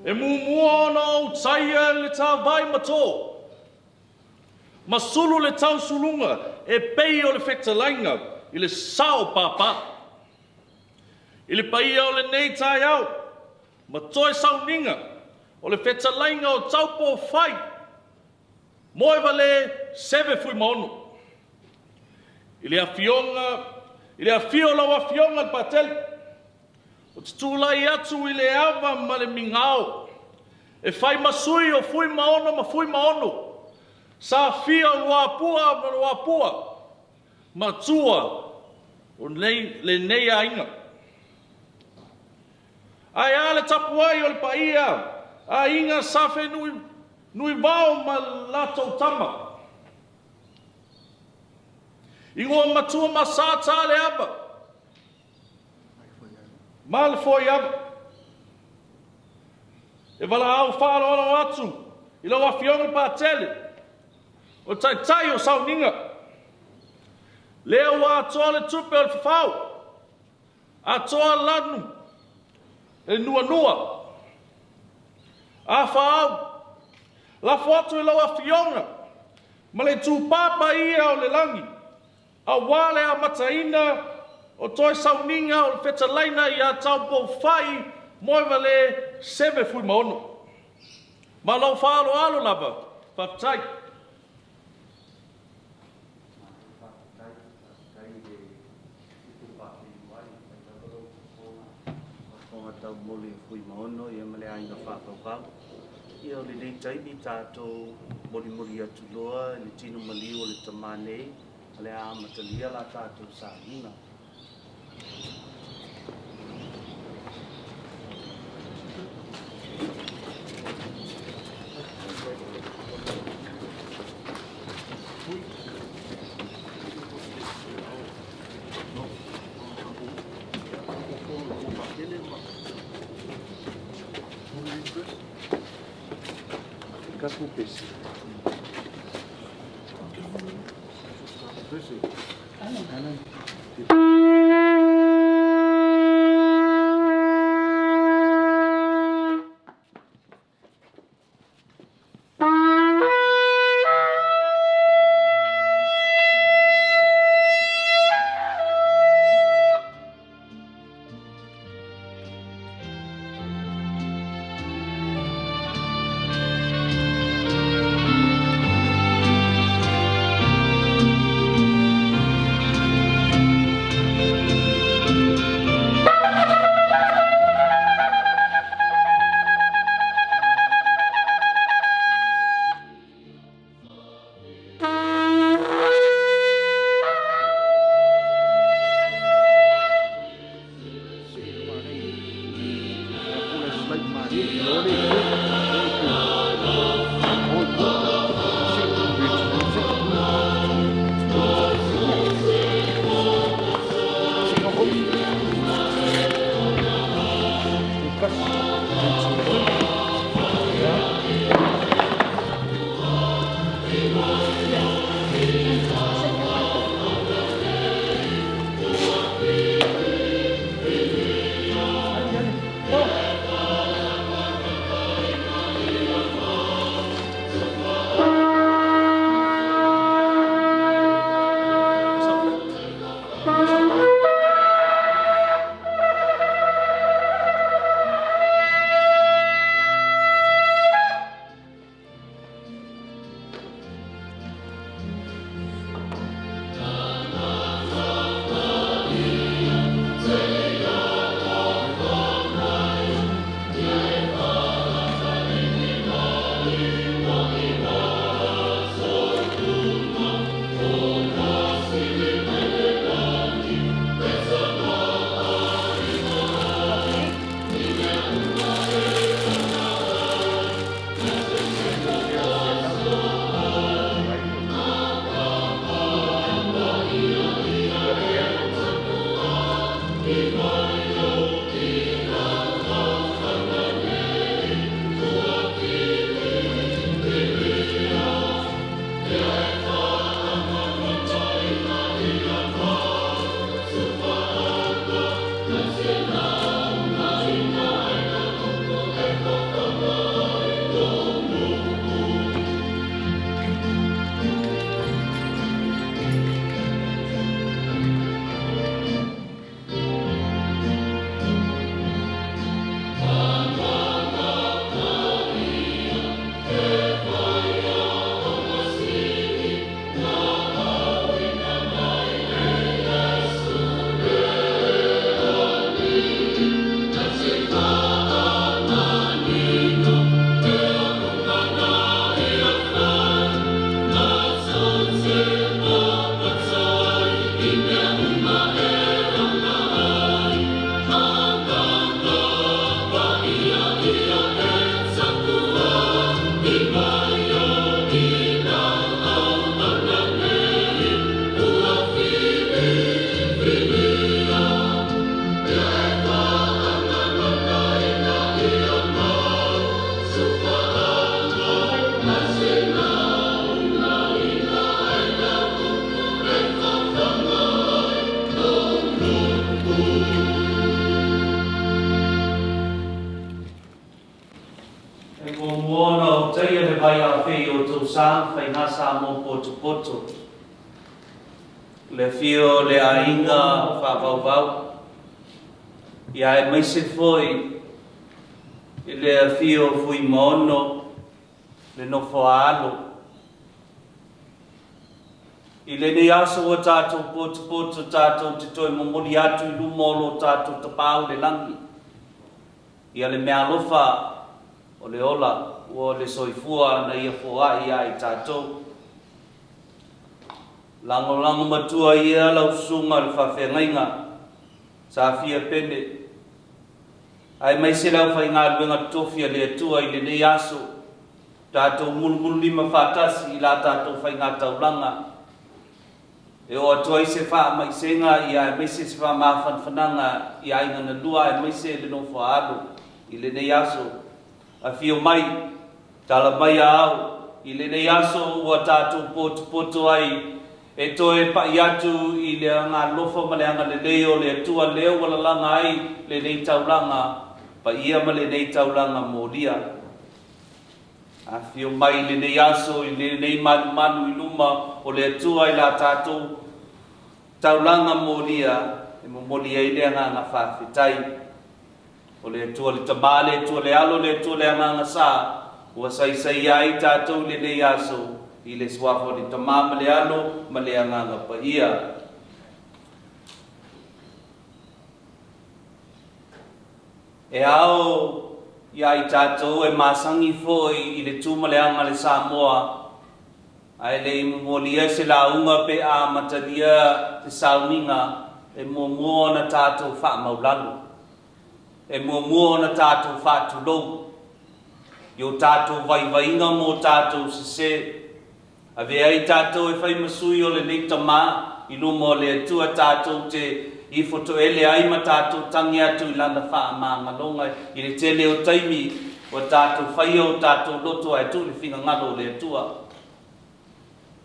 E mumua ona o taia le tā vai mato. Masulu le tau sulunga e pei o le whetalainga i le sao papa. I le paia o le nei tai au. Matoe sau ninga o le whetalainga o Taupoufa'i. Moevalē Seve Fuimaono. I le afio lau afionga le patele. O te tūlai atu i le awa ma le mingao. E whai masui o Fuimaono ma Fuimaono. Safia o loapua ma loapua. Matua o le nei ainga. Ai ale tapuai o le paia. A inga safe nui vau ma Latu tama. Ingoa matua ma sāta le aba. Ma le foi aba. E wala au whaaloalo atu. I lau awhionga pātele. O tai o sauninga. Leo wa atoa le tupe o le whawhau. Atoa lanu. E nua. A whaau. La foto i lau awhionga. Ma le tūpapa ia o le langi. A wale a mataina o toi sauninga o le whetalaina i a Taupoufa'i Moevalē Seve Fuimaono. Ma lau whaalo alo lava. Whaptai. Tau mole Fuimaono ia male ainga whakapau. Ia o le nei taimi tātou moli atu loa, le tino maliu o le tamane, le a amatalia la tātou sāhina. Kapupes. Kanan. E Moimoi taia le vai a whei o tau sa, whai ngā sa mō poto. Le fio le ainga whakau. Ia e maise foi, le fio Fuimaono, le no whaalo. I le nei aso o tātou poto tātou te toi momoli atu I lumolo tātou tapau le langi. Ia le mea lofa o le ola, o le soifua na ia foa ia I tātou. Lango matua ia lau sunga le whawhengainga, Safia pene. Ai mai se lau whai ngā luenga tofia le atua I le nei aso, tātou mulu lima whātasi I la tātou whai ngā taulanga. E o atua I se wha mai senga I ai mai se wha mawhan whananga I ai ngana lua ai mai se le no whaalo I le nei aso. A fio mai, tala mai au, I le nei aso ua tātou poto ai, e toe pa I atu I le ngā lofa ma le anga le leo le atua leo wala langa ai le nei taulanga, pa ia ma le nei taulanga mōria. A fio mai le nei aso I le nei manu I luma o le atua I la tātou taulanga mōria, e mōria I le ngā whawhitai. O le atua le tamale, atua le alo, le atua le ngā sa, ua sai ai tātou le nei aso, I le swafo le tamama le alo, ma le ngā pa ia. E ao, ia I tātou e masangi foi I le tuma le anga le Samoa, ai le molia se la unga pe a matalia te sauninga, e mua na tātou wha maulalo. E mua na tātou whātulou. Yo tātou vaivainga mō tātou se. A vea I tātou e whai masui o le nei tamā, I luma o le atua tātou te I foto ele ai ma tātou tangi atu I lana wha mā ngalonga, I le tele o taimi, o tātou whai o tātou loto ai tu le whinga ngalo le atua.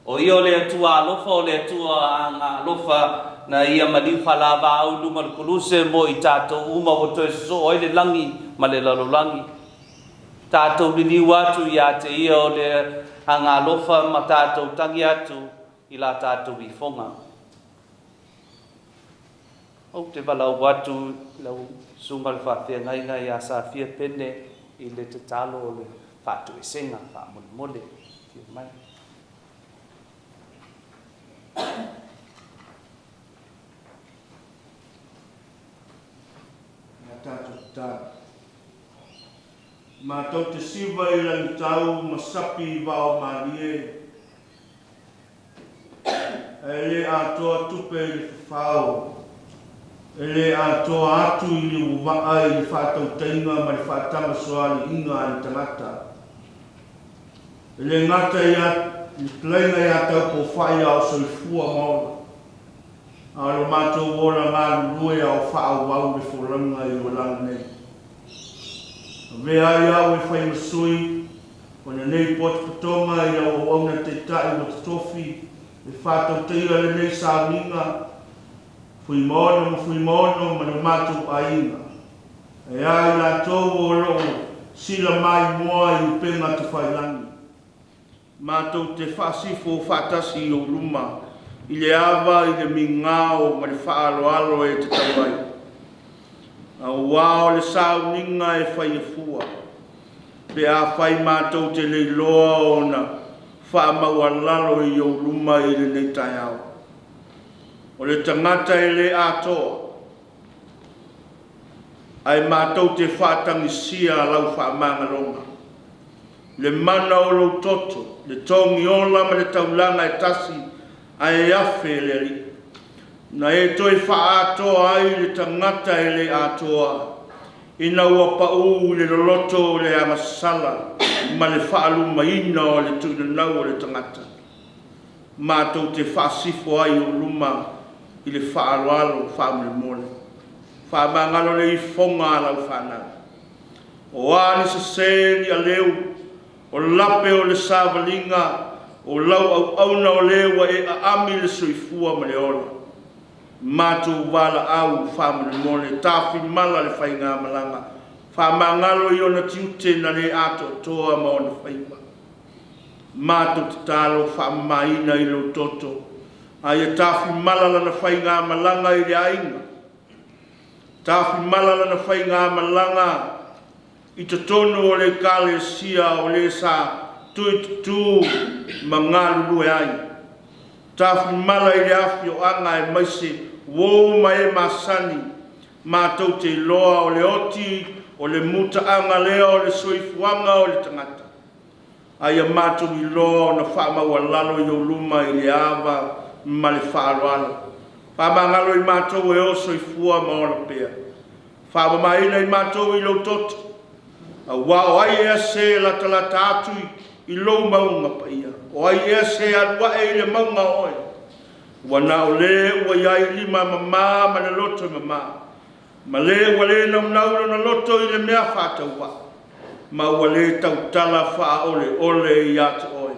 O I o le atua alofa o le atua a ngā alofa, na ia maliu whalawa au luma le kuluse mo I tātou uma o toe so oi le langi ma le lalolangi. Tātou li liu atu I a te ia o le ngā lofa ma tātou tangi atu I la tātou I whonga. O te walau watu lau sunga le whawhia ngainga I a Safia pene I le te talo o le whātu e senga, wha mole. Kia mai. Ma tau te siwa I lang tau masapi wao marie. E le atoa tupe I le whao. E le atoa atu I le uwaa I le whātau tainga ma le whātama soali inga I le tangata. E le ngata I plaina I a Taupoufa'i au Fuimaono. A lo mātou wora ngā lurue au whao wau le whoranga I o lang nei. Vea I au e whai masui, o na nei pot patonga I au auna te tai o te tofi, e whātau teira le nei sāminga, Fuimaono ma na mātou ainga. E ai la tau o loo, sila mai moa I upenga te whailangi. Mātou te whaasifo whaatasi I o luma, I le awa I le mingao ma le whaaloalo e te tawai. A wao le sauninga e whai e fua. Pe a whai mātou te le loa o na whaamaualalo I o luma I le nei tai au. O le tangata e le atoa. Ai mātou te whaatangisia lau whaamangaronga. Le mana o lo toto, le tongi ola ma le taulanga e tasi ai e afe le li. Na e toi wha atoa ai le tangata e le atoa. Ina ua pau le loloto le amasala ma le whaaluma ina o le tuinanau o le tangata. Mātou te whaasifo ai o luma I le whaaloalo whaamule mole. Whaamangalo le I whonga lau whanau. O ani sa sēni a leu, o lape o le sāwalinga, o lau au auna o lewa e a ami le soifua ma le ola. Mātou wala au whamule mole, tāwhi mala le whainga malanga, whamangalo i ona tiute na le ato toa ma ona whaima. Mātou te tālo whamaina i lo toto, a ia tāwhi malala na whainga malanga i le ainga. Tāwhi malala na whainga malanga i te tono o le kale sia o le sa tuitutu ma ngā lulu e ai. Tāwhi mala i le awhi o anga e maise wō ma e masani mātou te loa o le oti o le muta anga lea o le soifuanga o le tangata. Aia mātou i loa o na whaamaua lalo i o luma i le awa ma le whaaroana. Whaamangalo i mātou e o soifua ma ona pea. Whaamamaina i mātou i lo toto. A wā o ai ea se la talata atu i lo maunga pa ia. O ai ea se alua e le maunga oe. Wana o le ua iai lima mama ma le loto i mama. Ma le ua le naunaulo na loto i le mea whātau wa. Ma ua le tautala wha ole i ate oe.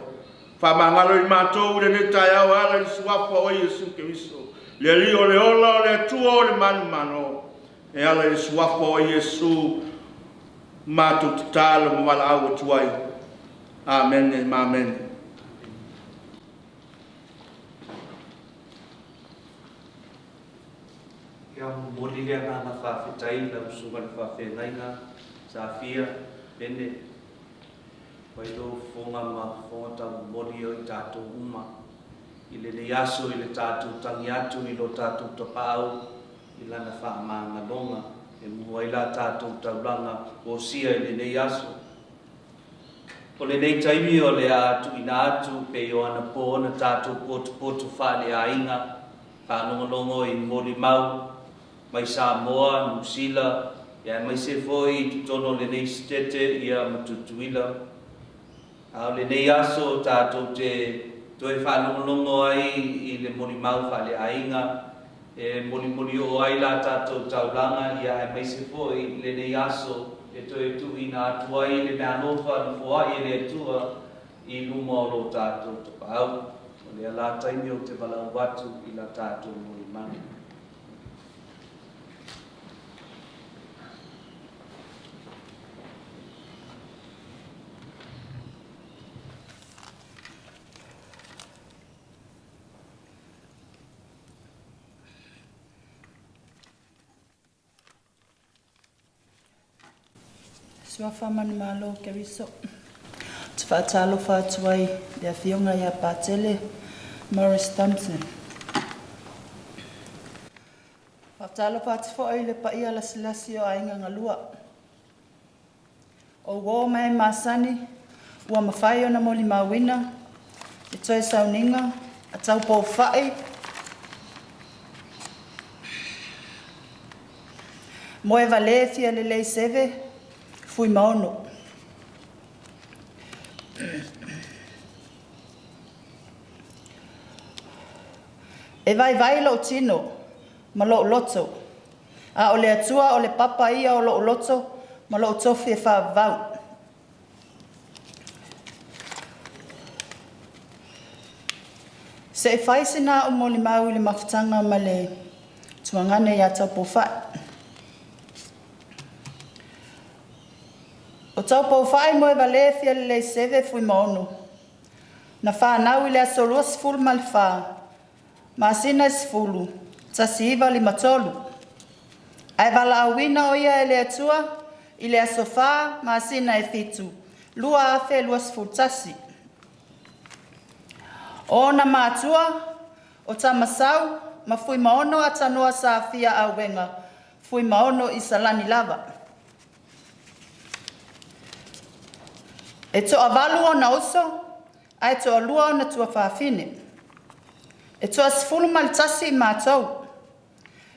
Whamangalo i mātou le ne tai au ala i suafa o Yesu Keriso. Le li o le ola o le atua o le manu mano. E ala i suafa o Yesu mātou te tāla ma wala au atuai. Amen e amen. Ia molilia ngana whawhetai la usunga le whawhenainga Safia pene wailo fonga ma fonga tau moli o i tātou uma i le le aso i le tātou tangi atu i lo tātou tapau i lana whaamanga longa e mua i la tātou taulanga o sia i le nei aso. O le nei taimi o le atu ina atu pe o ana po na tātou potu whale a inga whanongonongo i Moimoi mai Samoa, New Zealand, ia mai se foi tutono le nei stete ia matutuila. Au le nei aso tātou te toe whanongonongo ai i le Moimoi whale a inga e moli o ai la tātou taulanga ia mai se foi le nei aso e toe tu ina atua i le mea nofa na fua i le atua i luma o lo tātou tapau. O le ala taimi o te walau watu i la tātou Moimoi. Swafa mani malo Keriso. Te whaatalo whaatuai le awhionga ia pātele Morris Thompson. Whaatalo whaatuai le paia la silasi o ainga ngalua. O wō mai masani, ua mawhai o na moli mawina, e toi sauninga, a Taupoufa'i. Moevalē Fialelei Seve, Fuimaono. E vai lo tino, ma lo loto. A o le atua o le papa ia o lo loto, ma lo tofi e whaavau. Se e whaisina o Moimoi i le mawhitanga ma le tuangane ia Taupoufa'i. O Taupoufa'i Moevalē Fialelei Seve Fuimaono. Na whanau i le asolua sifulu ma le wha. Masina sifulu. Tasiiva li matolu. Ai wala awina o ia e le atua i le asofa masina e fitu. Lua afe lua sifulu tasi. O na mātua o tamasau ma Fuimaono atanoa Safia auwenga. Fuimaono i salani lava. E to avalu o na oso, ai to alua o na tua whaafine. E to asifulu malitasi i mātou.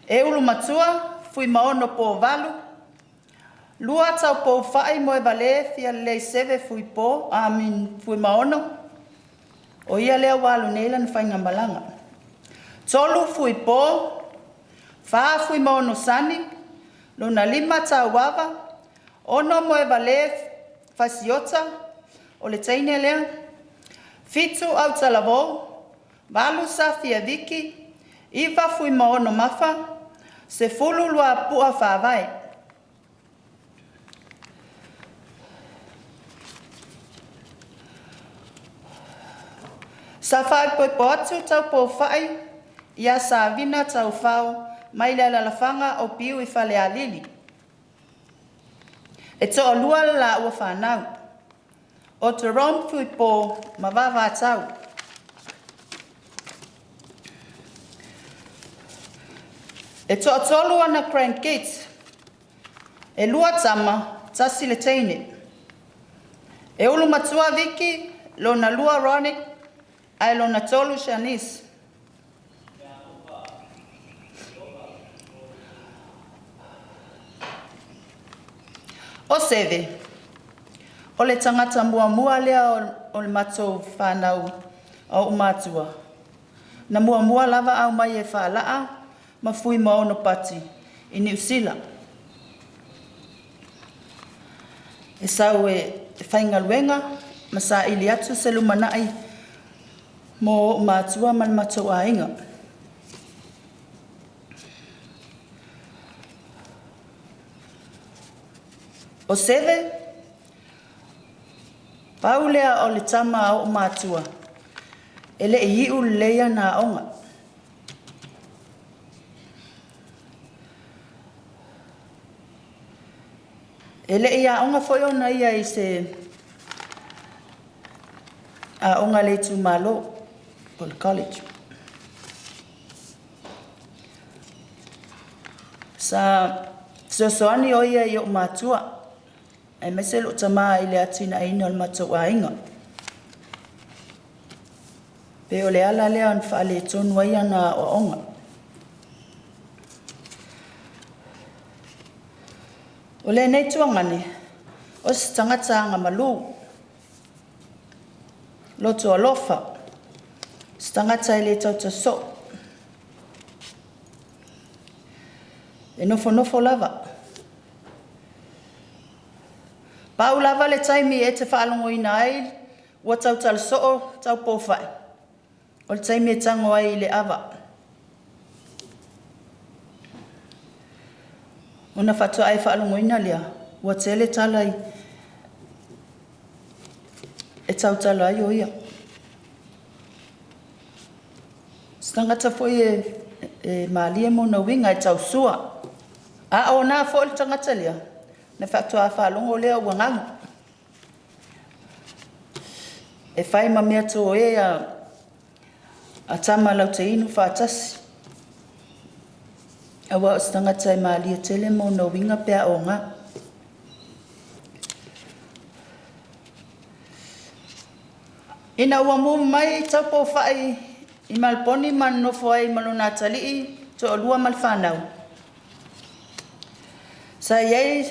E ulu matua, Fuimaono po valu. Lua Taupoufa'i Moevalē Fialelei Seve Fuimaono. O ia lea walu neila na whainga malanga. Tolu Fuipo, wha Fuimaono sani, luna 5 tauwawa, ono Moevalē Fasiota, o le taine lea, fitu au talavo, walu Safia viki, iwa Fuimaono mafa, se fulu lua pua whawai. Safia poi poatu Taupoufa'i ia savina taufao mai le lalafanga o piu I Fialelei. E to'alua la ua whanau. O te rom fui po ma wawa E to'atolu ana grandkids. E lua tama tasi le teine. E ulu matua Viki, lona lua Ronic, ai lona tolu Shanice. O Seve, o le tangata mua lea o le matou whanau o umatua. Na mua lava au mai e whalaa, ma Fuimaono pati I New Zealand. E sau e whaingaluenga, ma sa ili atu se lumanai mo umatua man matou ainga. O Seve, Paula o le tama o umatua, ele I iu leia na onga. Ele ia onga foi ona ia I se a onga le tu malo po le college. Sa soani o ia I o umatua, e meselo tama I le atina ina o le matou ainga. Pe o le ala lea an whaale tonu ai ana o onga. O le nei tuangane, o se tangata anga malu, loto alofa, se tangata I le tauta so. E nofo lava. Paula lava le taimi e te whaalongo ina ai, ua tauta le so Taupoufa'i. O le taimi e tango ai I le awa. Ona whatua ai whaalongo ina lea, ua tele talai e tautala ai o ia. Stangata foi e maalia mo na winga e tausua. A o na foi le tangata lea, na whatua whaalongo lea ua ngangu. E whai ma mea tō e a tama lau te inu whaatasi. Awa o stangata e maalia tele mo na winga pea o ngā. Ina ua mu mai Taupoufa'i I malponi man nofo ai malona talii to o lua malwhanau. Sa iei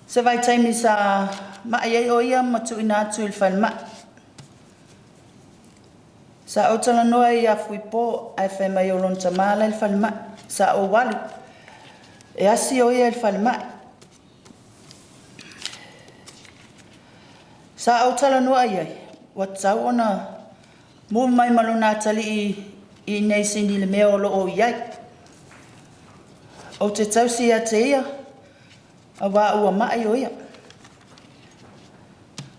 se vai taimi sa maa iei o ia matu ina atu il whanma. Sa o tala noa I a fuipo ai whai mai o lon tamala il whanma. Sa o walu e asi o ia il whanma. Sa o tala noa iei wa tau ona mu mai malona tali I nei sini le mea o lo o iai. O te tausi a te ia, a wā ua mai o ia.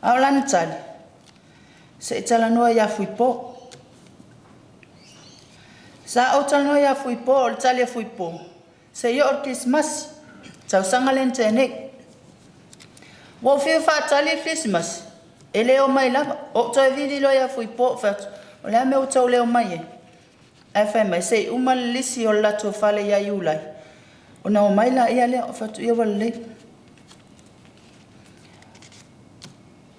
Ao lana tali, se tala noa ia fuipo. Sa o tala noa ia fuipo, o le tali a fuipo. Se ia o Christmas, tau sanga len tēnei. Wo whiu wha tali Christmas, e leo mai lava, o toi vidi lo ia fuipo, o lea me o tau leo mai e. Ai whai mai, sei uma lisi o Latu whale ia Eulogy. O na o mai la ia lea o whatu ia wale lei.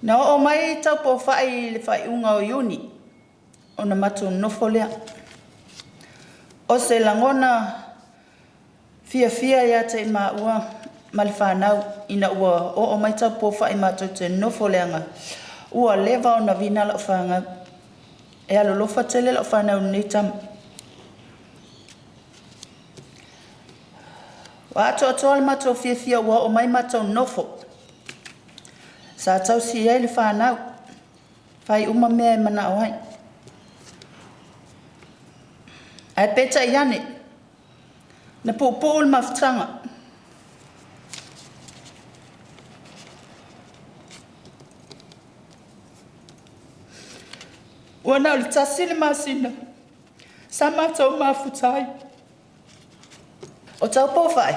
Na o mai Taupoufa'i le whai unga o Iuni, o na matu nofo lea. O se langona fia ia te ma ua malwhanau ina ua o mai Taupoufa'i matu te nofo leanga. Ua leva o na vina la whanga. E alo lofa tele la whanau ni tam. Wa ato le mato fia ua o mai mato nofo. Sa tau si e le whanau. Whai uma mea e mana o hai. Ai peta I ane. Na pupu ul maftanga. ua na o le tasi le masina sa matou mafutai o Taupoufa'i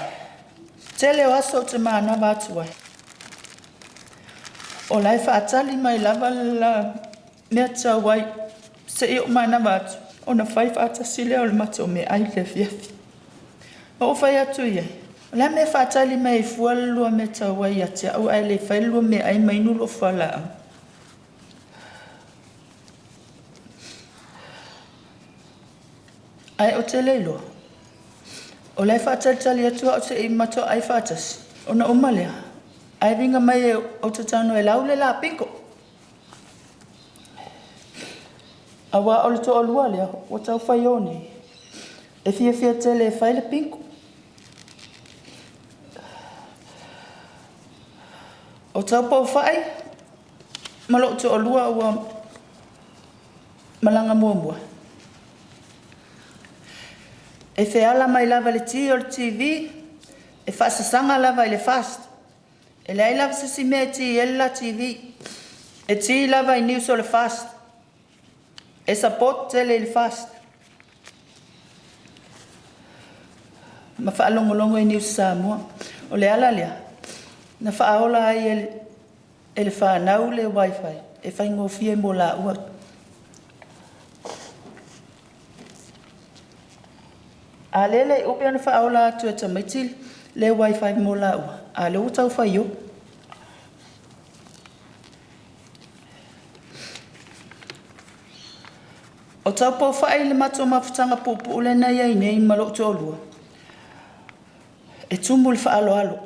tele o aso o te manava atu ai o lai whaatali mai lava la mea tau ai se i o manava atu o na whai whaatasi leo le matou me ai le fiafi o whai atu iai o lai me whaatali mai fualua me tau ai ati au ai le whailua me ai mai nulo whala ai o te leilo o lai whaatali atua o te i mato ai whaatasi o na umalea ai ringa mai o te tano e lau le la pinko awa o le to o lua lea o tau whaione e fia tele e whai le pinko o Taupoufa'i malo to o lua ua malanga mua e feala mai lava le ti o le TV e whaasasanga lava i le fast e lei lava sisi mea ti e la TV e ti lava i news o le fast e support tele i le fast ma whaalongolongo i news Samoa o le ala lea na whaaola ai e le whanau le wifi e whaingofia mo la ua a lele upe ana whaaola atu e tamaitil le wifi mo la ua a le utau whaio o Taupoufa'i le mato mafutanga pupu le na iai nei malo to olua e tumu le whaaloalo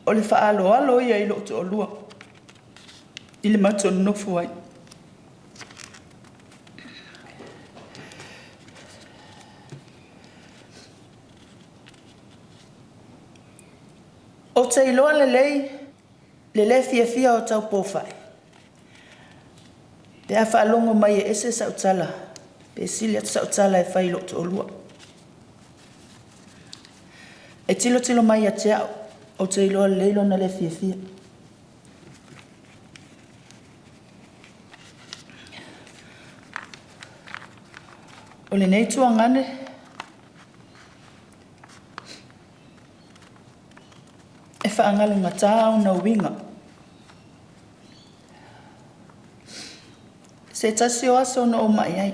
o le whaaloalo ia i lo to olua i le mato nofu ai o te iloa le fia o Taupoufa'i. Pea whaalongo mai e ese sa utala, pe sili atu sa utala e whailo to olua. E tilo mai a te au, o te iloa leilo na le fia. O le nei tuangane, e whaangalunga tāu na winga. Se tasi o aso na o mai ai.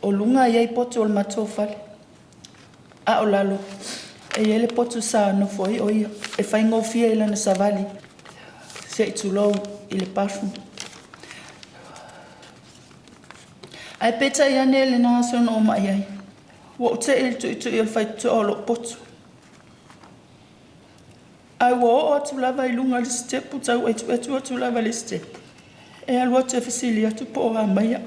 O lunga iai potu o le matofale. A o lalo, e ele potu sa no foi o ia, e whaingofia ila na savali. Se itulou i le parfum. Ai peta i ane le na aso na o mai ai. Wa o te il tu i o fai tu o lo potu. Ai wa o atu lava i lunga le stepu tau etu atu lava le stepu. E alua te fasili atu po o maia.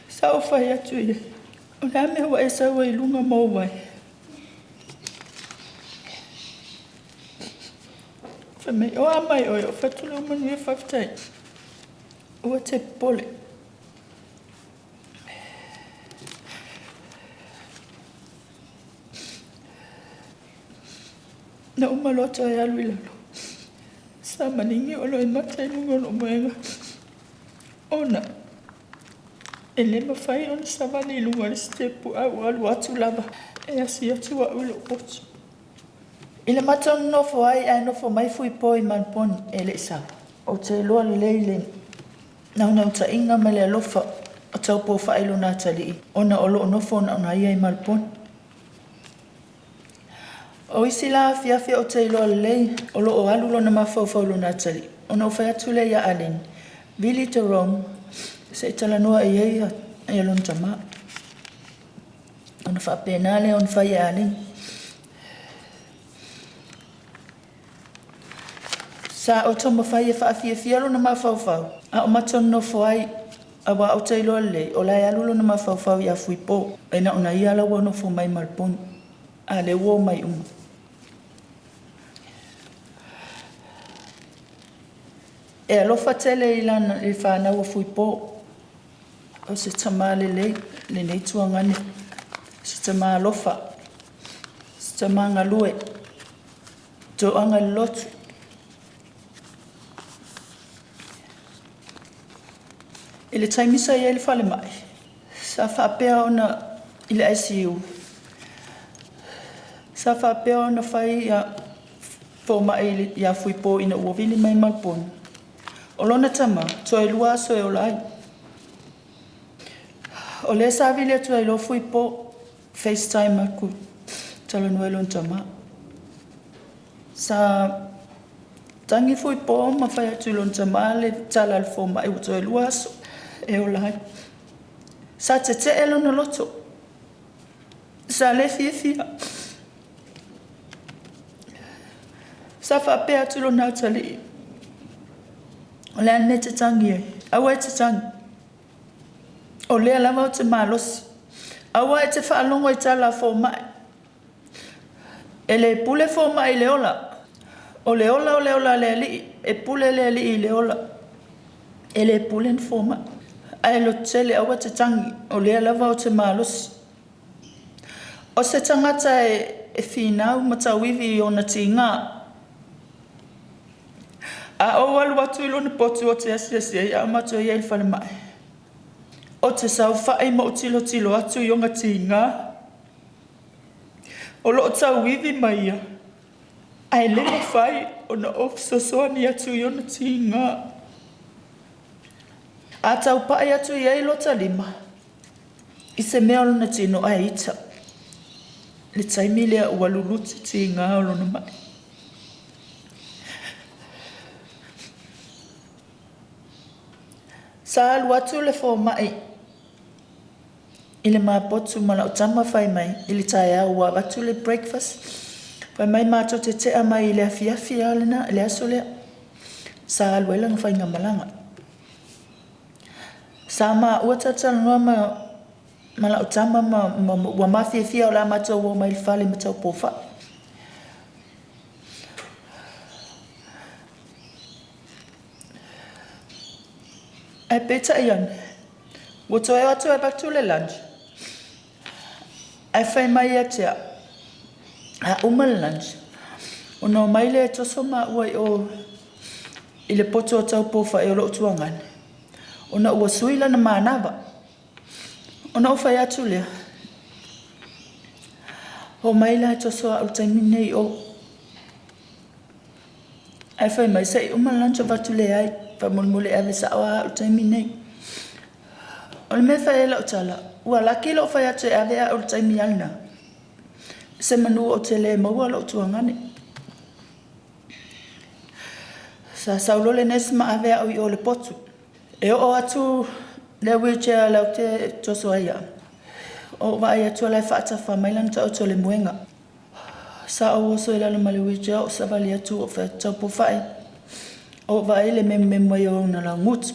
Sa o fai atu ia. O la mea wa e saua i lunga Moimoi. Whamei o amai o fatu leo manu e whaftai. Ua te pole. Na umalota e alu ilalo. Sa maningi o lo e mata i lunga no moenga. Ona. E le mawhai ona savani i lunga le stepu au alu atu lava. E asi atu a ulo potu. I le mata o nofo ai ai nofo mai fui po i manponi e le isa. O te loa le leile. Nau ta inga me le alofa. O Taupoufa'i lo nā tali i. Ona o lo nofo na ona ia i manponi. O isi la fiafia o te iloa lei, o lo o alulo na mawhauwhau lo nā tali. O na uwhai atu le ia alen, Vili te Rome, se itala noa i ei a lon tama. O na whapenale o na whai e alen. Sa o toma whai e whaafia lo na mawhauwhau. A o maton no whai, a wa o te iloa lei, o lai alulo na mawhauwhau i a fui po. E na ona ia la wano fu mai malponi. A le wo mai umu. E alofa tele i lana i whanau a fui po. O se tama le nei tuangane. Se tama alofa. Se tama ngalue. to anga lotu. Ile taimisa ia ile fale mai. Sa whapea ona ile ICU. Sa whapea ona whai ia fōma ili ia fuipo ina uovili mai malpon. O lona tama, toa lua aso e o lai. O le sa vile atua ilo fuipo FaceTime aku talo nuelon tama. Sa tangi fuipo ma whai atu ilon tama le tala al fōma e toa lua aso e o lai. Sa te elo na loto. Sa le fia. Sa whapea atu lo nau tali. O lea ne te tangi e. Awa e te tangi. O lea lama o te malosi. Awa e te whaalongo i tala fōmai. E le pule fōmai le ola. O le ola le li. E pule le li i le ola. E le pule ni fōmai. Ai lo tele awa te tangi. O lea lama o te malosi. O se tangata e whinau matawivi i ona ti ngā. A o walu watu ilo ni potu o te asiasia i a matua i elfale mai. O te sau whae mo tilo atu i onga ti ngā. O lo tau wivi mai ia. Ai lima whai o na ofisa soani atu i ona ti ngā. A tau pae atu i eilo talima. I se mea o na tino a ita. Le taimilea ua luluti ti ngā o lona mai. Sa alu atu le fōmai. Ile mapotu mana o tama whai mai. Ile tae au wa atu le breakfast. Whai mai mātou te tea mai ile afiafia alena, ile aso lea. Sa alu e langa whai ngamalanga. Sa maa ua tatala noa mana o tama wa mafiafia o la mātou wa mai whale ma Taupoufa'i. Ai peta ian. Wo toe atu e baktu le lunch. Ai whai mai atia. A uma le lunch. O no mai le toso ma ua i o i le poto o Taupoufa'i o lo tuangane. O na ua suila na mānawa. O na whai atu lea. O mai le toso a utaimine i o. Ai whai mai sei uma lunch o batu le ai. Pa mulmule ave sa wa utaimine. O me fa ela utala. Ua laki lo fa ate ave a utaimiana. Se manu o tele mo wa lo tuangane. Sa saulo le nesma ave a o le potu. E o atu le wheelchair la te toso ia. O va ia to la fa fa mailan ta o le muenga. Sa o so ela le male wheelchair o sa valia tu o fa Taupoufa'i. O vai le Moimoi o na la ngut.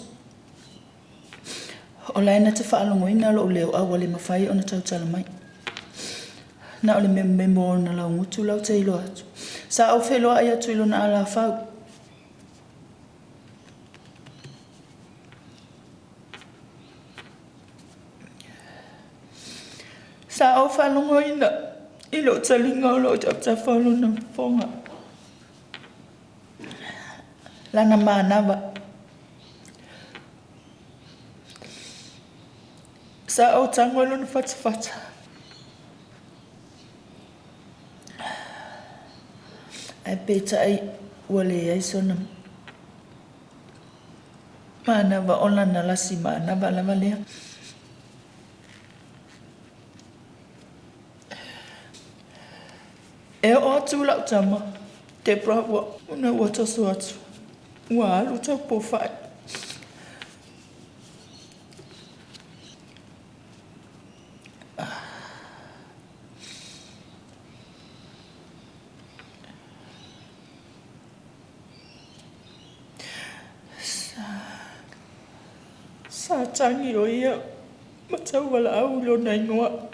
O la ina te whaalongo ina lo leo awa le mawhai o na tautala mai. Na o le Moimoi o na la ngutu lau te ilo atu. Sa o wheloa ai atu ilo na ala whau. Sa o whalongo ina ilo talinga o lo ta whalo na whonga. Lana mānawa. Sa au tangolo na whatawhata. Ai peta ai wale ai sona. Mānawa ona na lasi mānawa lama lea. E o atu lau tama. Te prawa una watoso atu. Ua alu Taupoufa'i. Sa tangi o ia matau wala au lo na ingoa.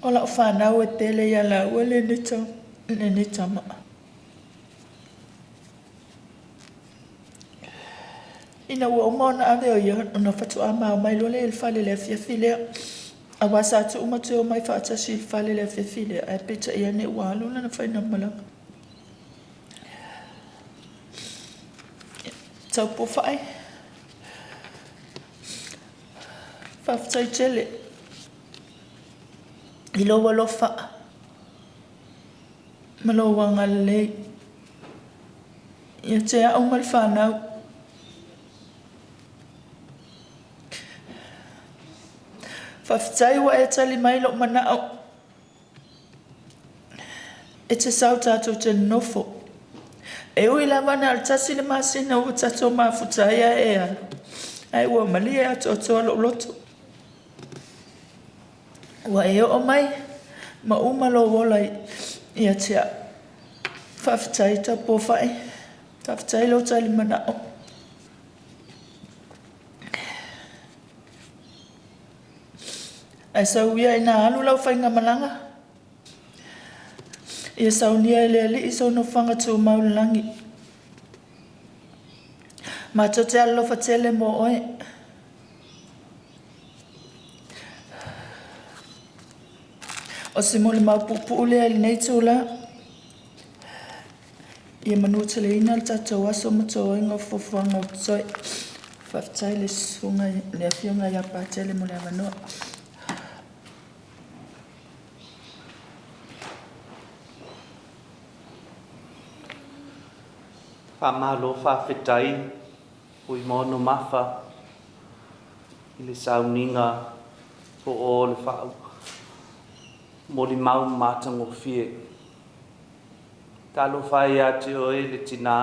O la whanau e pele ia la ua le ne tama. Ina ua umona ave o ia ona whatu ama o mai lole il whale le fiafilea. A wasa atu umatu o mai whaatasi il whale le fiafilea. Ai peta ia ne ua aluna na whaina malanga. Taupoufa'i. Whawhtai tele. I loa lofa. Maloa ngalei. Ia te au mal whanau. Whawhtai wa e tali mai lo manao. E te sau tātou te nofo. E ui la wana al tasi le masina ua tātou mafutai a e a. Ai ua malia a toa lo loto. Wa e o mai. Ma umalo wola ia te a. Whawhtai Taupoufa'i. Whawhtai lo tali manao. Ai sau ia ina alu lau whainga malanga. Ia sau nia ele ali iso no whanga tū maulangi. Ma to te alo whatele mo oe. O si mole mau pupu ule ali nei tūla. Ia manu tele ina al tatou aso mato oe ngā whawhanga o toi. Whawhtai le sunga le awhionga ia pātele mo le amanua. Whamalo whawhetai, Fuimaono mawha, I le sauninga po o le whau. Moli mau mātango fie. Talo whai ate oe le tina,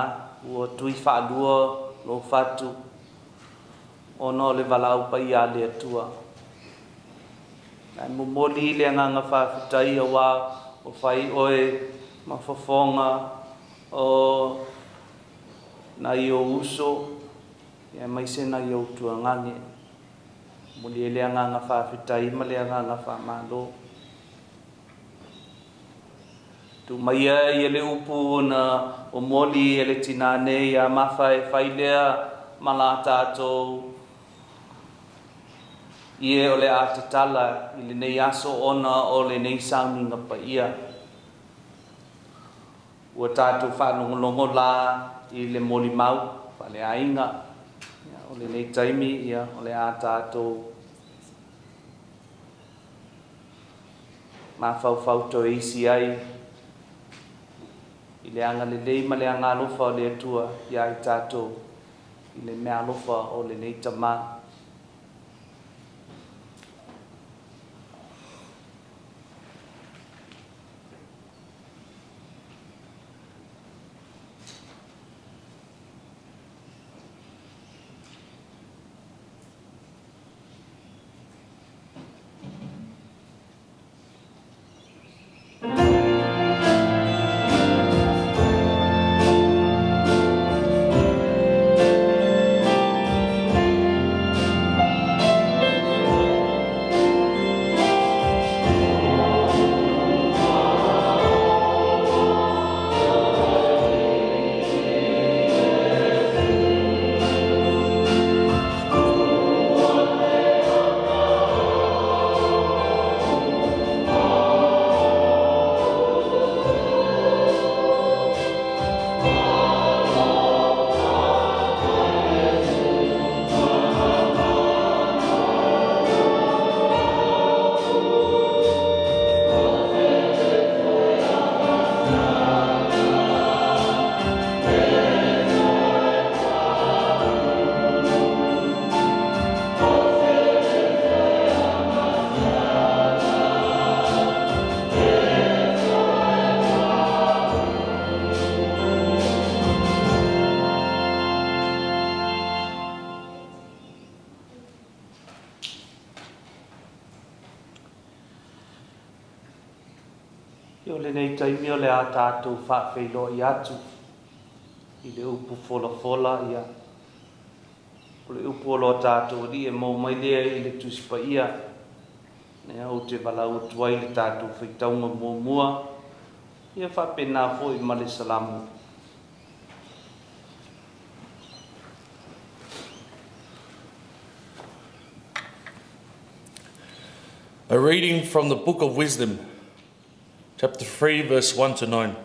ua tui whaadua lo whatu, ono le walau pai a le atua. Ai mo moli le anganga whawhetai a wā, o whai oe ma whawhonga o na i o uso, ia mai se na i o tuangange. Moli ele anganga whawhetai, ma le anganga whamalo. Tu mai i ele upu na o moli ele tina nei a mawha e whailea ma la tātou. Ie o le atatala, i le nei aso ona o le nei sauninga pa ia. Ua tātou whanongolongo la, I le moli mau, pa le ainga, o le nei taimi, ia, o le a tātou. Ma whau to isi ai, I le anga le lei ma le anga alofa o le atua, ia I tātou, I le mea alofa o le nei tama. Io le nei taimi o le a tātou whawhelo I atu. I le upu fola ia. O le upu o lo tātou li e Moimoi lea I le tuspa ia. Ne au te walau tuai le tātou whaitaunga mua. Ia whapena fo I male salamu. A reading from the Book of Wisdom, chapter 3, verse 1 to 9.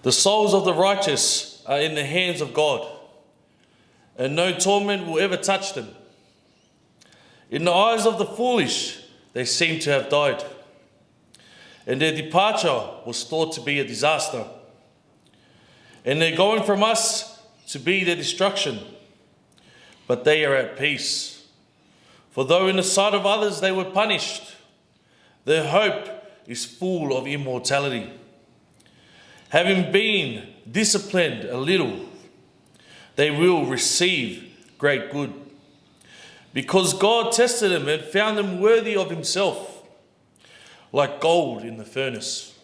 The souls of the righteous are in the hands of God. and no torment will ever touch them. In the eyes of the foolish, they seem to have died, and their departure was thought to be a disaster, and their going from us to be their destruction. But they are at peace, for though in the sight of others they were punished, their hope is full of immortality. Having been disciplined a little, they will receive great good, because God tested them and found them worthy of himself, like gold in the furnace.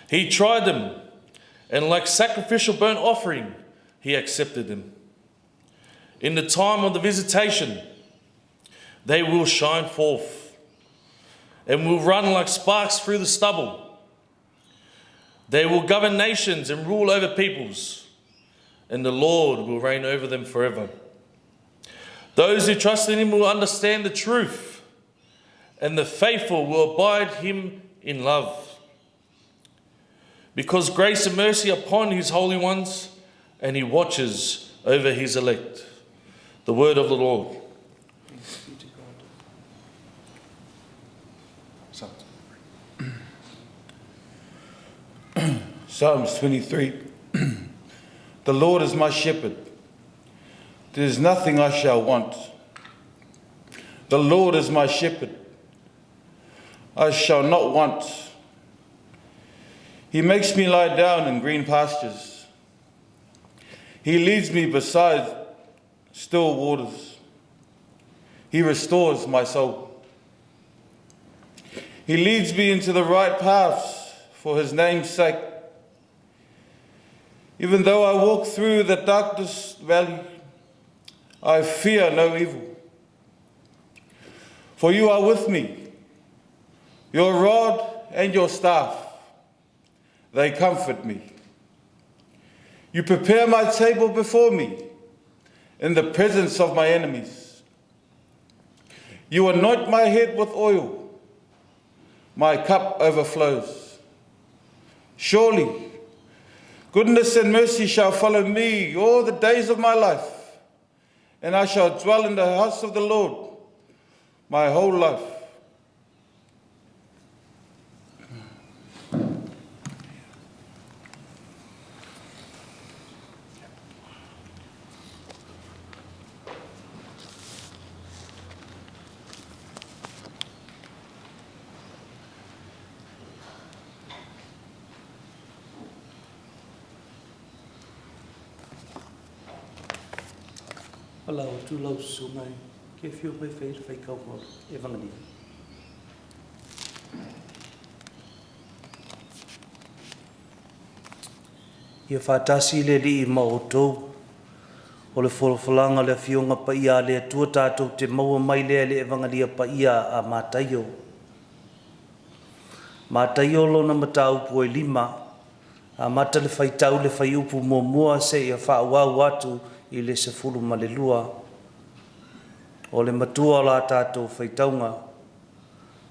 He tried them, and like sacrificial burnt offering, he accepted them. In the time of the visitation, they will shine forth and will run like sparks through the stubble. They will govern nations and rule over peoples, and the Lord will reign over them forever. Those who trust in him will understand the truth, and the faithful will abide him in love. Because grace and mercy upon his holy ones, and he watches over his elect. The word of the Lord. Psalms 23. The Lord is my shepherd. There is nothing I shall want. The Lord is my shepherd. I shall not want. He makes me lie down in green pastures. He leads me beside still waters. He restores my soul. He leads me into the right paths for his name's sake. Even though I walk through the darkest valley, I fear no evil. For you are with me. Your rod and your staff, they comfort me. You prepare my table before me in the presence of my enemies. You anoint my head with oil. My cup overflows. Surely, goodness and mercy shall follow me all the days of my life, and I shall dwell in the house of the Lord my whole life. Paula tu lau sungai ke fiu mai fai kau mo evangelia. Ia fatasi le li mautou o le folofalanga le fionga pa ia le tua tātou te maua mai le evangelia pa ia a mataio. Mataio lona matau po e 5 a mata le faitau le faiupu mua se ia whaawau atu i le sefulu ma le lua. O le matua la tātou faitaunga,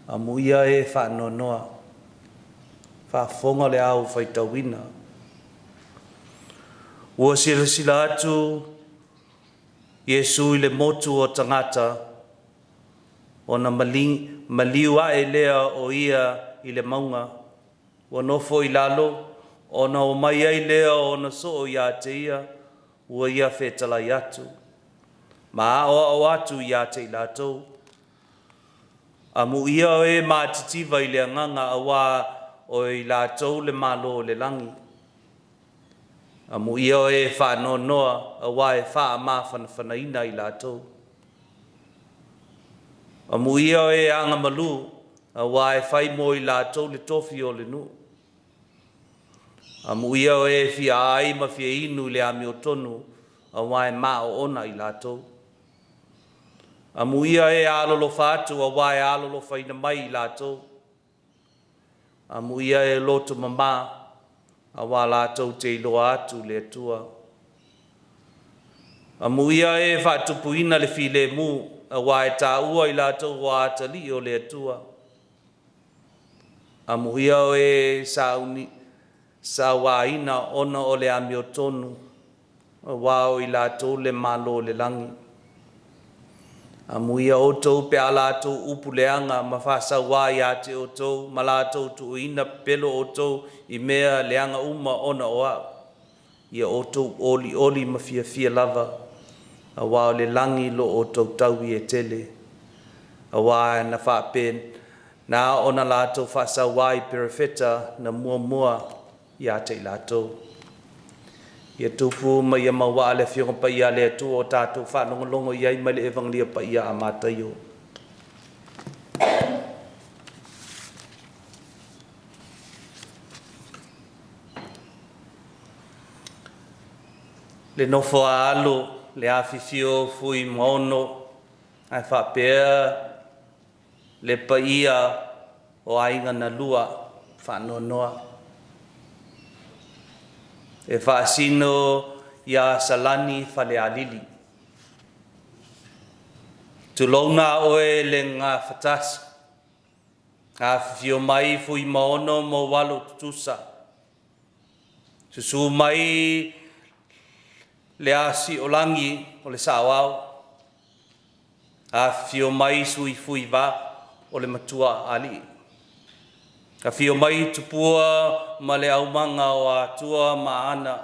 a muia e whaanonoa, whaafonga le au faitauina. Ua sila atu, Iesu i le motu o tangata, o na maliu a e lea o ia i le maunga, ua nofo i lalo, o na o mai ai lea o na so o ia te ia, ua ia whetalai atu. Ma o atu ia te ilatou. A mu ia o e mātitiva i le anganga a wā o i latou le malo le langi. A mu ia o e whanonoa a wā e wha ma whanawhanaina i latou. A mu ia o e anga malu a wā e whai mo i latou le tofi o le nu. A mu ia o e fia ai ma fia inu le ami o tonu a wā e maa o ona i latou. A mu ia e alolo whātu a wā e alolo whaina mai i latou. A mu ia e loto mama a wā latou te iloa atu le atua. A mu ia e whātupuina le file mu a wā e tā ua i latou wā atali o le atua. A mu ia o e sa wāina ona o le ami o tonu. Wao I Latu le malo le langi. A muia otou pe a Latu upuleanga mawhasa wai a te otou, ma Latu tu ina pelo otou I mea leanga uma ona oa. Ia otou oli oli mawhia fia lava. A wao le langi lo otou tau I e tele. A wai na whapen. Na ona Latu whasa wai perifeta na mua mua ia te Latu. Ia tupu ma ia mawa le fionga pa ia le tu o tātou whanongo ia I male evanglia pa ia a mātaio. Le nofo a alo, le awhiwhio Fuimaono, ai whapea le pa ia o ainga na lua whanonoa. E whaasino ia salani whale alili. Tulauna oe le ngā whatasa. Ngā whiwhio mai Fuimaono Moevalē tutusa. Susu mai le asi olangi o le sawao. Ngā whiwhio mai sui fuiva o le matua ali. Ka whio mai tupua ma le aumanga o atua maana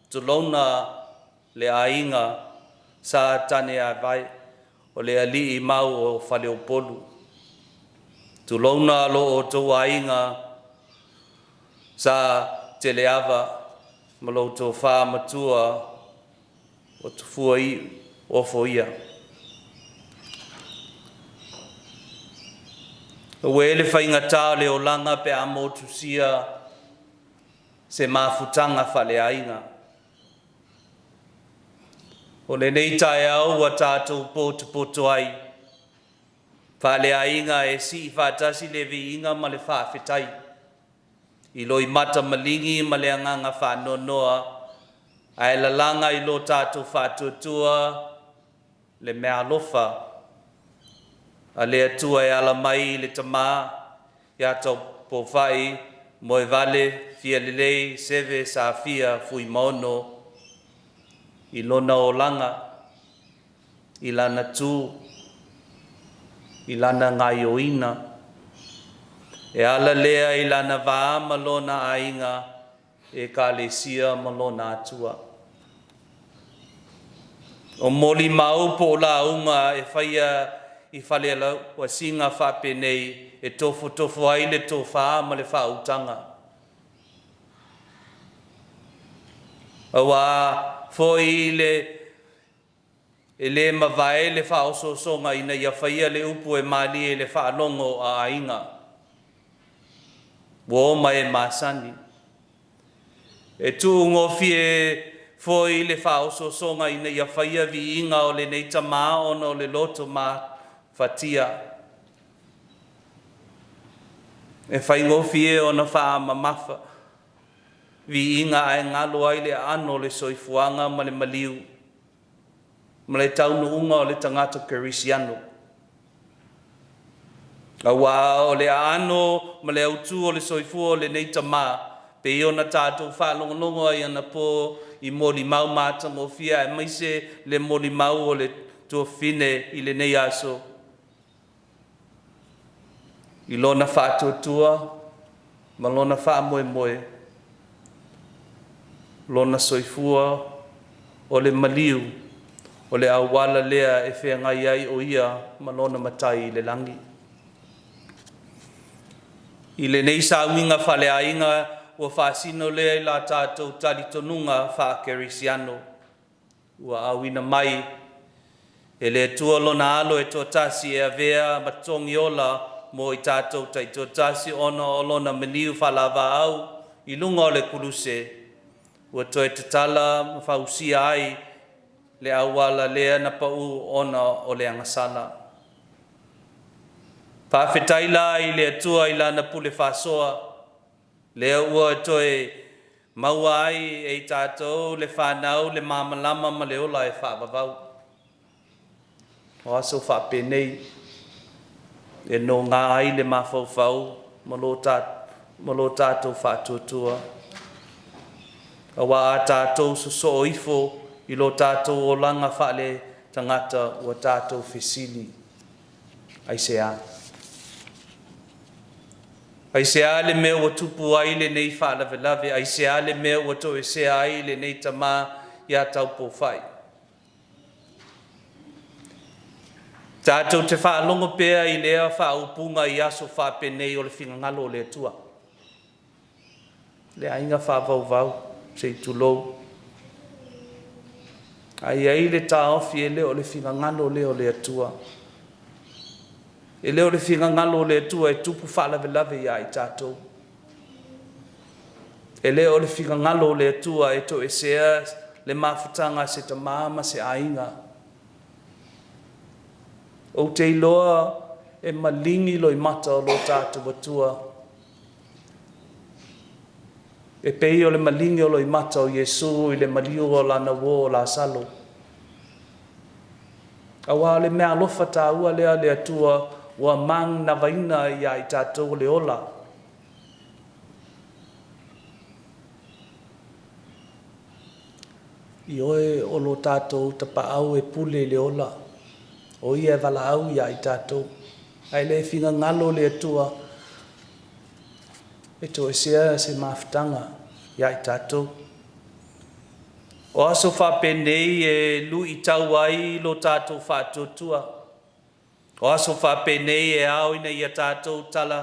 tulauna le ainga sa tane a vai o le ali I mau o whale o polu. Tulauna lo o tau ainga sa te leava ma lo tau wha matua o tufua I o foia. Ue le whainga tau le o langa pe a motusia se mafutanga whale ainga. O le nei tae au a tātou poto ai. Whale ainga e si whātasi le vi inga ma le whawhetai. I loi mata malingi ma le anganga whanonoa. Ai la langa I lo tātou whatutua le mea lofa. A le atua e ala mai le tamā, ia Taupoufa'i, Moevalē, Fialelei, Seve, Safia, Fuimaono, I lona o langa, I lana tū, I lana ngai o ina, e ala lea I lana vāama lona ainga, e ka lesia ma lona atua. O moli mau po la unga e whaia I whaleala wa singa whape nei e tofu ai le tofa ma le whautanga. Awa foi le mawai le whaososonga ina ia whaia le upu e mali e le whaalongo a ainga. Wo mai e masani. E tu ngofi e foi le whaososonga ina ia whaia vi inga o le neita maa ono le loto maa fatia. E whai ngofi e o na wha mamafa. Vi inga ai ngalo ai le ano le soifuanga ma le maliu. Ma le taunu unga o le tangata kerisiano. A wā o le ano ma le autu o le soifua o le neita mā. Pe i ona tātou whaalongonongo ai ana po I moli mau māta ngofia. E maise le moli mau o le tua fine I le nei aso. I lona whātuatua, ma lona whāmoemoe, lona soifua o le maliu, o le awala lea e whengai ai o ia ma lona matai I le langi. I le nei sauinga whale ainga ua whaasino lea I la tātou talitonunga whaakerisiano. Ua awina mai, e le tua lona alo e tōtasi e avea matongi ola mo I tātou tai tōtasi ona o lona meniu whalawa au I lunga o le kuluse. Ua toe tatala ma whausia ai le awala lea na pau ona o le angasala. Pawhetai la I le atua I lana pule whasoa. Lea ua toe maua ai e tātou le whanau le mamalama ma le ola e whawawau. O aso whapenei. E no ngā ai le mawhauwhau ma lo tātou whātuatua. A wā tātou so ifo I lo tātou o langa whaale tangata o tātou whesili. Ai se a. Ai se a le mea o tupu ai le nei whaalawe lawe. Ai se a le mea o to e se ai le nei tamā ia Taupoufa'i. Tātou te whaalongo pēa i lea whaupunga i aso whapenei o le whingangalo o le atua. Le ainga whaavau se i tulou. Ai le tāofi e leo le whingangalo leo le atua. E leo le whingangalo le atua e tupu whaalawe lawe ia i tātou. E leo le whingangalo le atua e to e sea le mawhutanga se ta māma se ainga. O te iloa e malingi loi mata o lo tātou atua. E pei o le malingi o loi mata o Yesu i le maliu o lana wō o la salo. Awa le mea lofa tā ua lea le atua ua mang na vaina ia i tātou le ola. I oe o lo tātou tapa au e pule le ola. O ia e wala au ia i tātou. Ai le whinga ngalo le atua. E to e sea se mawhitanga ia i tātou. O aso whapenei e lu i tau ai lo tātou whātuatua. O aso whapenei e aoina i a tātou tala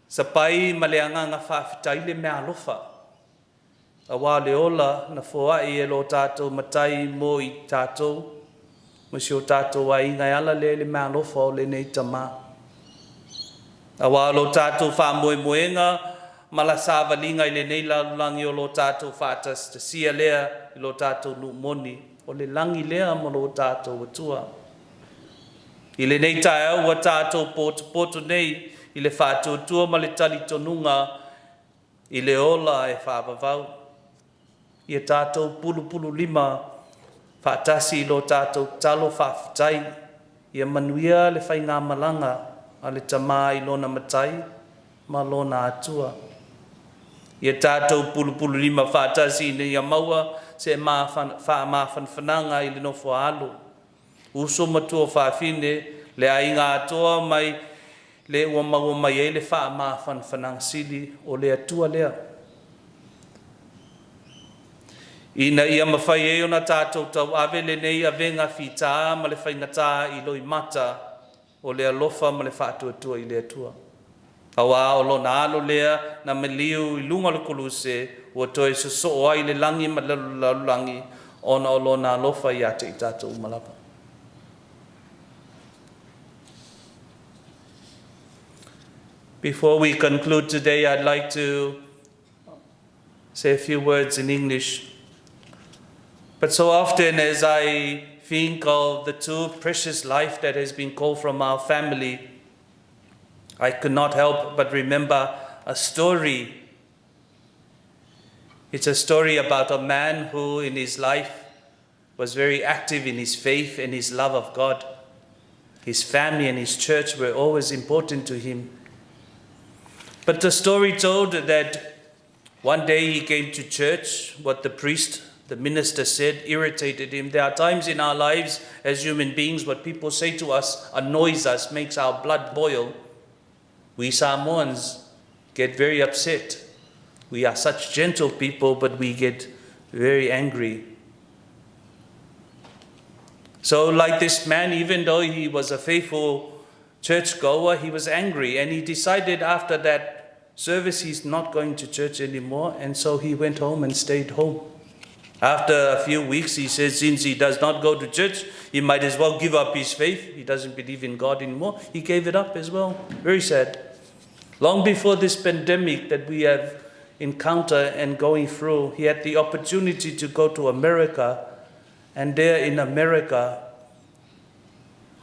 sa pai ma le anganga whawhitai le mea alofa. A wā le ola na whoai e lo tātou matai mo i tātou. Masi o tātou ai ngai ala le mea alofa o le nei tamā. A wā lo tātou whamoemoenga ma la sāwalinga i le nei lalulangi o lo tātou whātas te sia lea i lo tātou lumoni. O le langi lea mo lo tātou atua. I le nei tae au a tātou poto nei i le whātua ma le tali tonunga i le ola e whāwawau. I a tātou pulu lima whātasi i lo tātou talo whāwhitai. I a manuia le whainga malanga a le tamā i lona matai ma lona atua. I a tātou pulu lima whātasi i a maua se whananga i le nofo alo. Uso matua whawhine le ainga atoa mai le ua maua mai e le whananga sili o le atua lea. Ina ia mawhai e ona tātou tau awe le nei a venga whita ma le whaingatā i loi mata o le alofa ma le whātuatua i le atua. Awa o lona alo lea na me liu i lunga le koluse ua toe so ai le langi ma le langi ona o lona alofa i ate i tātou malapa. Before we conclude today, I'd like to say a few words in English. But so often as I think of the too precious life that has been called from our family, I could not help but remember a story. It's a story about a man who in his life was very active in his faith and his love of God. His family and his church were always important to him. But the story told that one day he came to church. What the minister said irritated him. There are times in our lives as human beings, what people say to us annoys us, makes our blood boil. We Samoans get very upset. We are such gentle people, but we get very angry. So like this man, even though he was a faithful churchgoer, he was angry, and he decided after that service he's not going to church anymore, and so he went home and stayed home. After a few weeks, he says since he does not go to church, he might as well give up his faith. He doesn't believe in God anymore. He gave it up as well. Very sad. Long before this pandemic that we have encountered and going through, he had the opportunity to go to America, and there in America,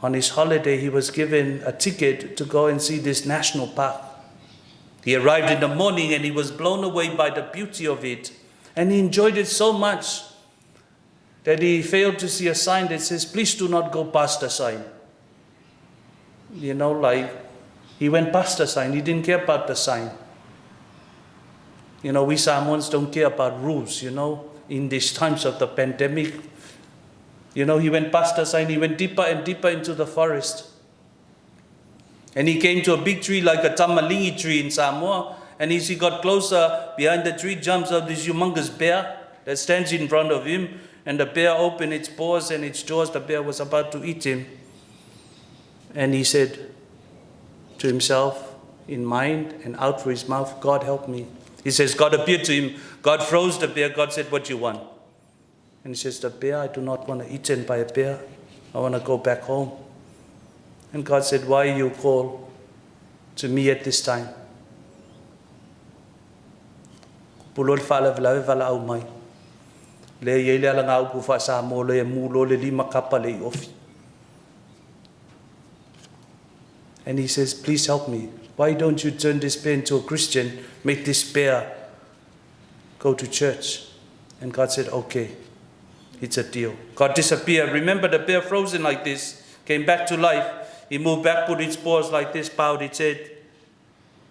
on his holiday, he was given a ticket to go and see this national park. He arrived in the morning and he was blown away by the beauty of it. And he enjoyed it so much that he failed to see a sign that says, please do not go past the sign. You know, like he went past the sign. He didn't care about the sign. You know, we Samoans don't care about rules, you know. in these times of the pandemic. You know, he went past us and he went deeper and deeper into the forest. And he came to a big tree like a tamalingi tree in Samoa. And as he got closer, behind the tree jumps up this humongous bear that stands in front of him. And the bear opened its paws and its jaws. The bear was about to eat him. And he said to himself, in mind and out through his mouth, God help me. He says, God appeared to him. God froze the bear. God said, what do you want? And he says, the bear, I do not want to be eaten by a bear. I want to go back home. And God said, why you call to me at this time? Pulol fala vela vala au mai. Le yele ala ngau ku fa sa mo le mu lo le lima kapa le ofi. And he says, please help me. Why don't you turn this bear into a Christian? Make this bear go to church. And God said, okay, it's a deal. God disappeared. Remember the bear frozen like this, came back to life. He moved back, put its paws like this, bowed its head.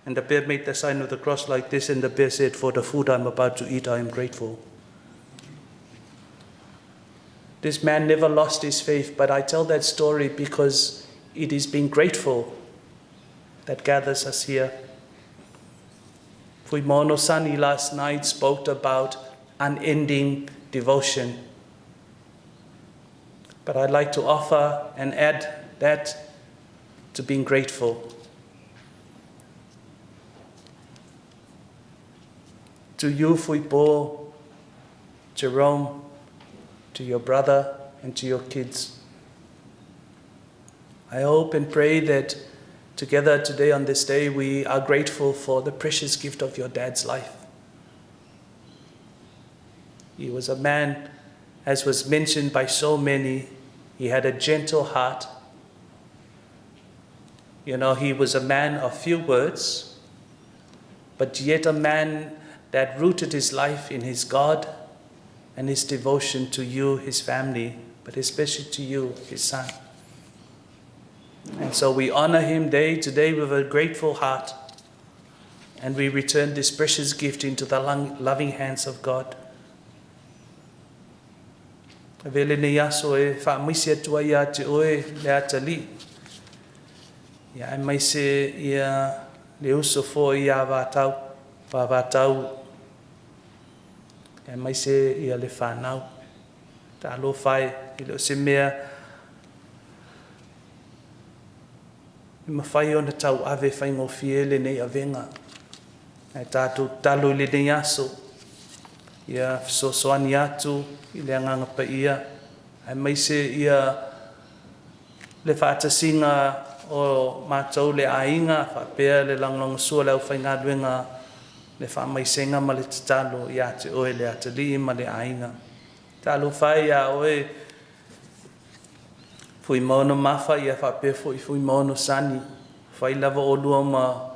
And the bear made the sign of the cross like this. And the bear said, for the food I'm about to eat, I am grateful. This man never lost his faith, but I tell that story because it is being grateful that gathers us here. Fuimaono Sani last night spoke about unending devotion. But I'd like to offer and add that to being grateful. To you, Fuipo, Jerome, to your brother, and to your kids. I hope and pray that together today on this day, we are grateful for the precious gift of your dad's life. He was a man, as was mentioned by so many, he had a gentle heart. You know, he was a man of few words, but yet a man that rooted his life in his God and his devotion to you, his family, but especially to you, his son. And so we honor him today with a grateful heart, and we return this precious gift into the loving hands of God. Vele ne yaso e whaamisia tua ia te oe le atali. Ia e mai se ia le uso fo ia wātau. E mai se ia le whanau. Ta alo whai i leo se mea. I mawhai o na tau ave whaingo fiele nei avenga. E tātou talo le nei aso. Ia soani atu i le anganga pa ia. E mai se ia le whaatasinga o mātou le ainga, whapea le langlong sua le au whainga duenga le whaamaisenga ma le tatalo ia te oe le atali ma le ainga. Talo whai a oe Fuimaono mafa ia whapea fo i Fuimaono sani. Whai lava o lua ma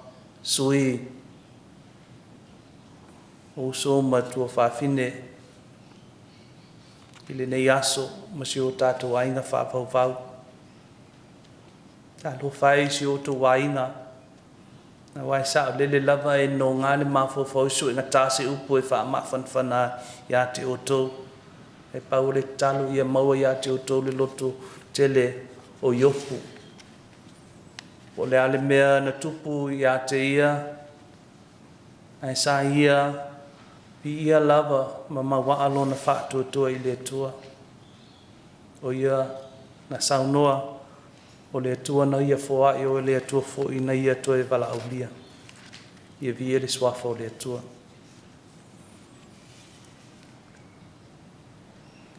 sui. O so ma tua whawhine. I le nei aso ma si o tātou ainga whapau. Talo whai si o tu wainga. Na wai sao lele lava e no ngāle mafo fausu e ngatase upu e wha mawhanwhana ia te oto. E pau le talo ia maua ia te oto le loto tele o yopu. O le ale mea na tupu ia te ia. Ai sa ia pi ia lava ma mawaalo na whaatua tua i le tua. O ia na saunoa. O le tua na ia foa i o le tua fo i na ia tua e wala aulia. Ia vi ele swafa o le tua.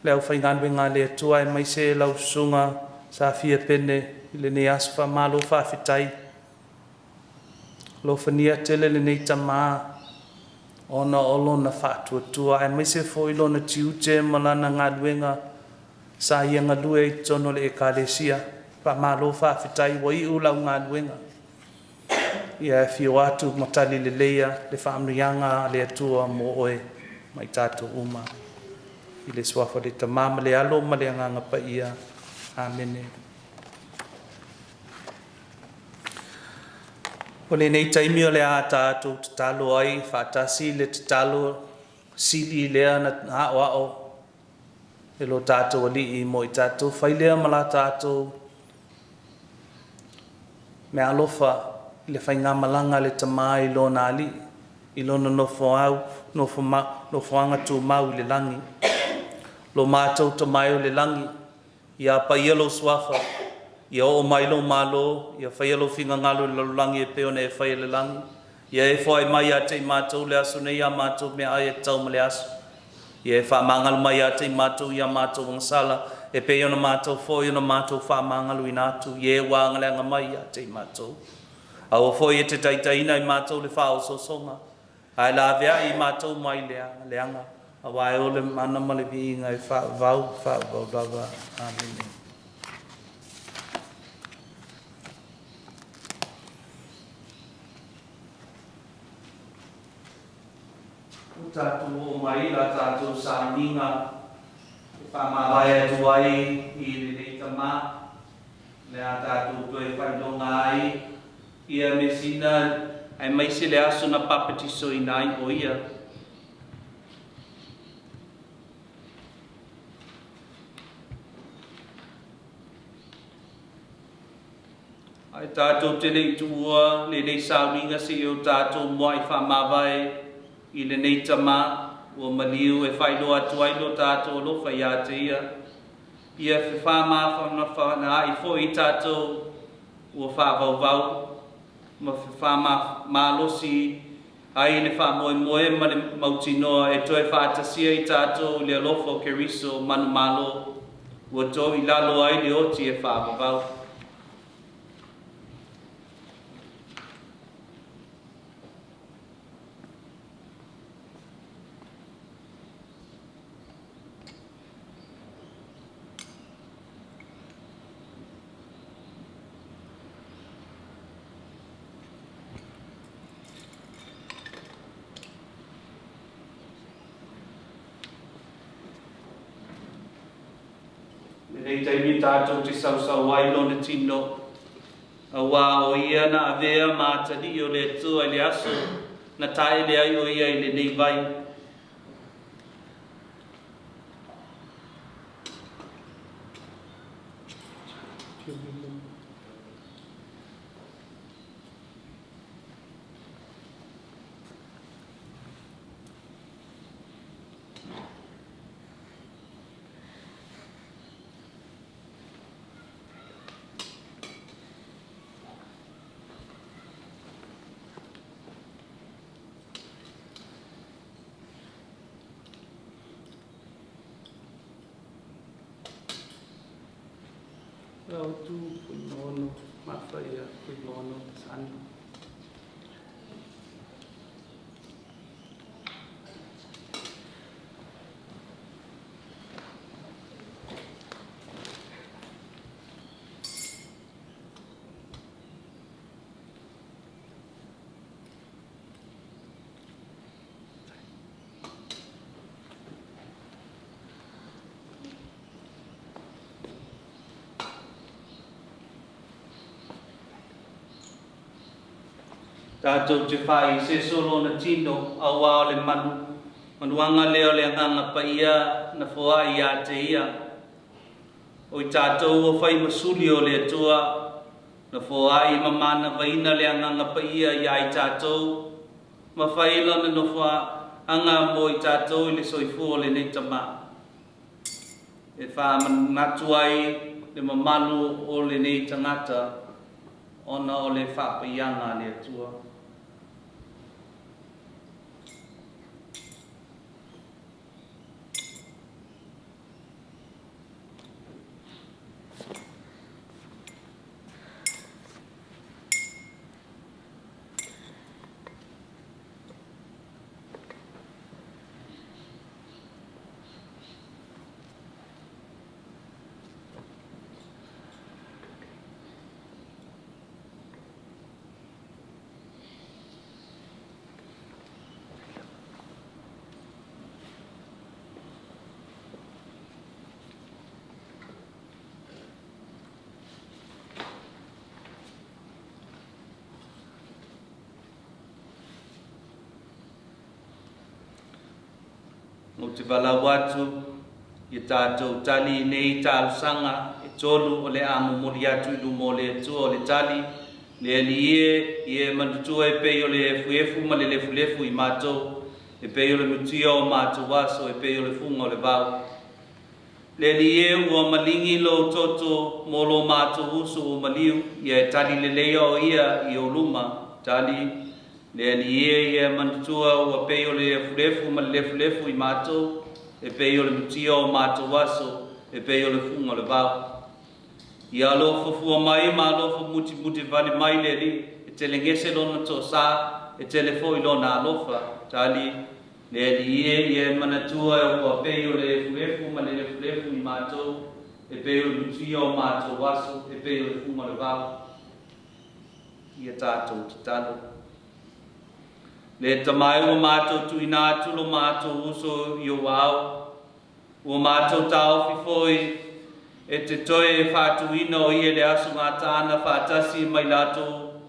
Leo whainganwe ngā le tua e mai se lau sunga Safia pene i le nei asfa malo whawhitai. Lo whania tele le nei tamā. Ona olo na whaatua tua e mai se fo ilo na tiute malana ngā luenga. Sa ia ngā lue i tono le ekalesia. Pa malo whawhitai wa i ulau ngā luenga. Ia e whio atu matali le leia, le whaamrianga le atua mo oe mai tātou uma. I le swafa le tamama le alo ma le anganga pa ia. Amene. O le nei taimi o le a tātou tatalo ai, whaatasi le tatalo sili lea na hao e lo tātou ali I mo I tātou whai lea ma la tātou me alofa le whai ngā malanga le tamai lo nā ali I lona nofo au nofo anga tū mau I le langi lo mātou tamai o le langi ia pa yellow swafa ia o mai lo malo ia whai alo whinga ngalo le langi e peo ne e whai le langi ia e whai mai a te mātou le aso nei a mātou me ai e tau ma le aso ia e wha mangalu mai a te mātou ia mātou wangsala e peo na mātou fo na mātou wha mangalu I nātu ia e wāngalenga mai a te mātou a o fo e te taitaina I mātou le wha o sosonga ai la vea I mātou mai leanga a wai o le mana ma le viinga e wha vau lava amen. Tātou o mai la tātou sāninga e whamawai atu ai I le neitama le a tātou toi whaidonga ai ia mesina ai mai se le aso na papatiso I nai o ia ai tātou te lei tua le nei sāninga si o tātou moai whamawai I le nei tama ua maliu e whailo atu ai lo tātou lo whai a te ia. Ia whi whama whana I fo I tātou ua whāwauvau. Ma whi whama mālosi ai le wha moe ma le mautinoa e toi whātasia I tātou le alofo keriso manu malo. Ua toi I lalo ai le oti e whāwauvau. Nei taimi tātou te sausau ai lona tino. A wā o ia na avea mātani o le atua I le aso na tae le ai o ia I le nei vai. Latu, Fuimaono, Safia, Fuimaono, Sanu. Tātou te whai se solo na tino a wā le manu. Manuanga leo le nganga pa ia na whoa ia te ia. O I tātou o whai masuli o le atua. Na whoa I mamana vaina le nganga pa ia I tātou. Ma whai lana no wha anga mo I tātou I le soifu o le nei tama. E wha manatu ai le mamanu o le nei tangata. Ona o le wha pa ianga le atua. te wala watu, i tātou tali nei tālusanga, e tolu o le amumuri atu i lumo le atua o le tali, le alie, i e manutua e pei o le fuefu ma le lefu i mātou, e pei o le mutia o mātou waso, e pei o le funga o le vau. Le alie ua malingi lo toto mo lo mātou usu o maliu, i e tali le leo o ia i o luma, tali, le alie ia manutua ua pei o le fulefu ma le lefu i mātou, e pei o le mutia o mātou waso, e pei o le funga o le vau. Ia alofa fua mai ma alofa muti vale mai le li, e tele ngese lona to sa, e tele fo i lona alofa, tali, le alie ia manatua ua pei o le fulefu ma le lefu i mātou, e pei o le mutia o mātou waso, e pei o le funga o le vau. Ia tātou te talo. Le tamai o mātou tuina atu lo mātou uso i o wau. O mātou tau fifoi e te toe e whātuina o ie le asu ngā tāna whātasi mai Latu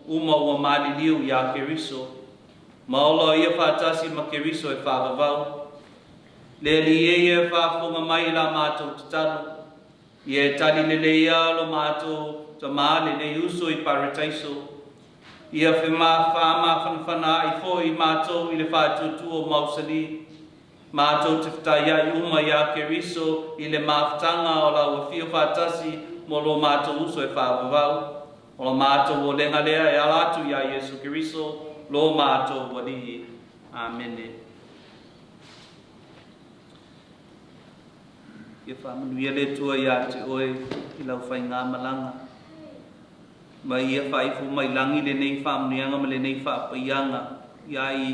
uma ua mali liu i a Keriso. Maolo ia whātasi ma Keriso e whāwawau. Le li e whāwhunga mai la mātou te talo. I e tali le le ia lo mātou tamale le uso i parataiso. Ia whema whama whanwhana i fo i mātou i le whātutu o mausali. Mātou te whtaia i uma i a Keriso i le māwhtanga o la ua whio whātasi mo lo mātou uso e whāwawau. O lo mātou o lenga lea e alatu i a Yesu Keriso, lo mātou walihi. Amene. Ia whamanuia le tua i a te oe i lau whai ngā malanga. Ma ia whaifu mai langi le nei whamunianga ma le nei whapaianga. Ia i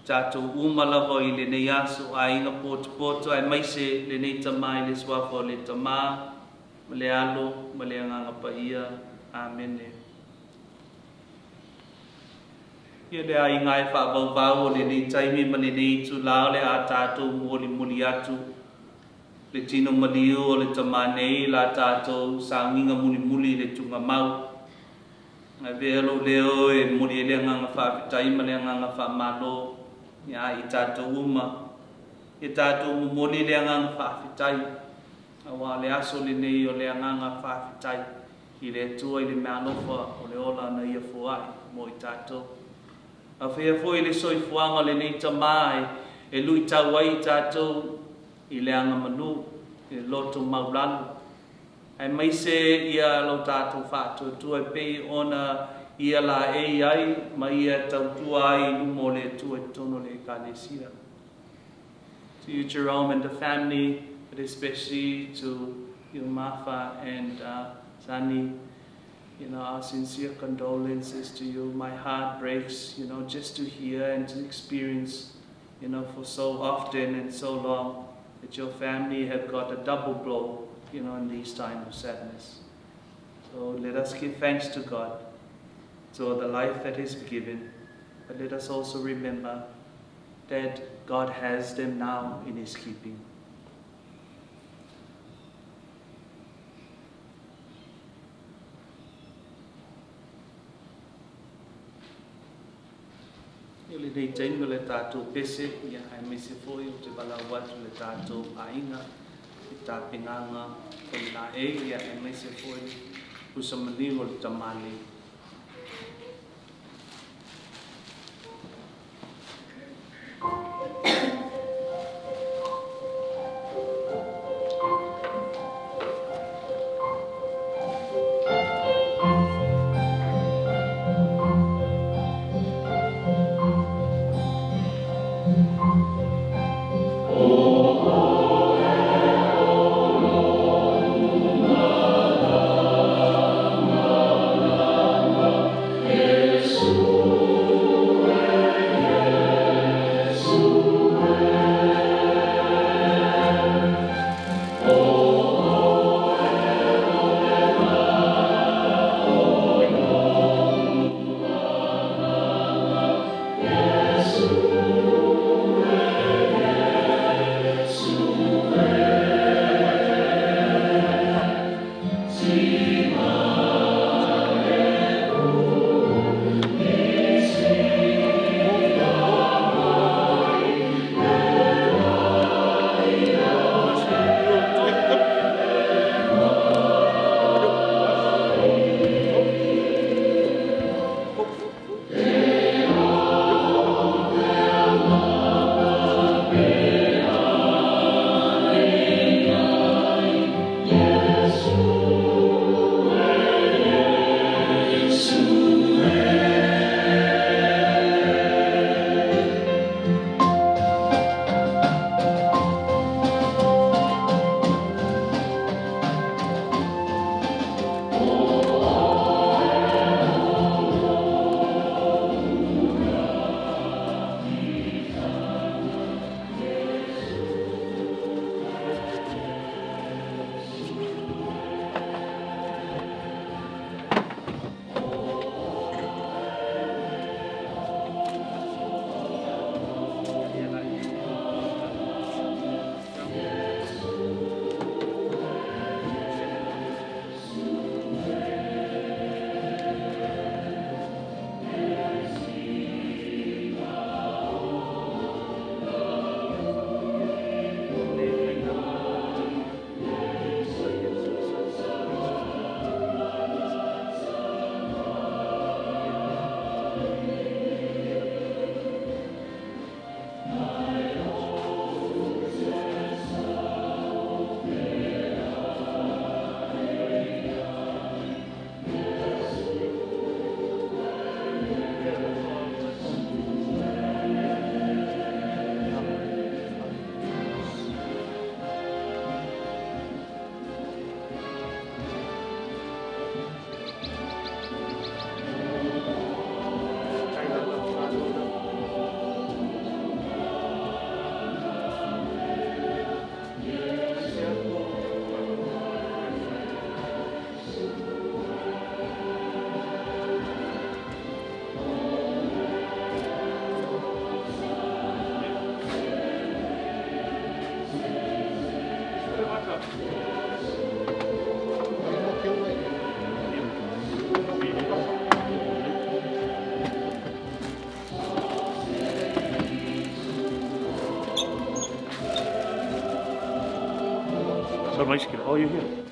tātou umalaho i le nei aso a inga poto ai maise le nei tamai le swafo le tamā, ma le alo, ma le anganga paia. Amene. Ia le ai ngai whaavau o le nei taimi ma le nei tu lao le a tātou muli atu. Le tino maliu o le tamā nei la tātou saunginga muli le tunga mau. Ngai velo leo e muri ele nganga whaawitai ma le nganga whaamalo. Ia i tātou uma. I tātou mumoli le nganga whaawitai. Awa le aso le nei o le nganga whaawitai. I le tua i le mea lofa o le ola na ia fuai mo i tātou. A whea fo i le soifuanga le nei tamai e lui tau ai tātou i le anga manu, i loto maulalu. Ai mai se ia lo tātou whātua tua pei ona ia la e ai, ma ia tau tua ai lumo le tua tono le kalesia. To you, Jerome, and the family, but especially to you, Mafa and Sani, our sincere condolences to you. My heart breaks, just to hear and to experience, for so often and so long that your family have got a double blow, in these times of sadness. So let us give thanks to God for the life that is given, but let us also remember that God has them now in His keeping. Le nei tainga le tātou pese, ia ai mai se foi o te wala watu le tātou ainga, i tā pinganga, o nā e, ia ai mai se foi, usamani o le tamale. Oh So nice. Oh, you're here.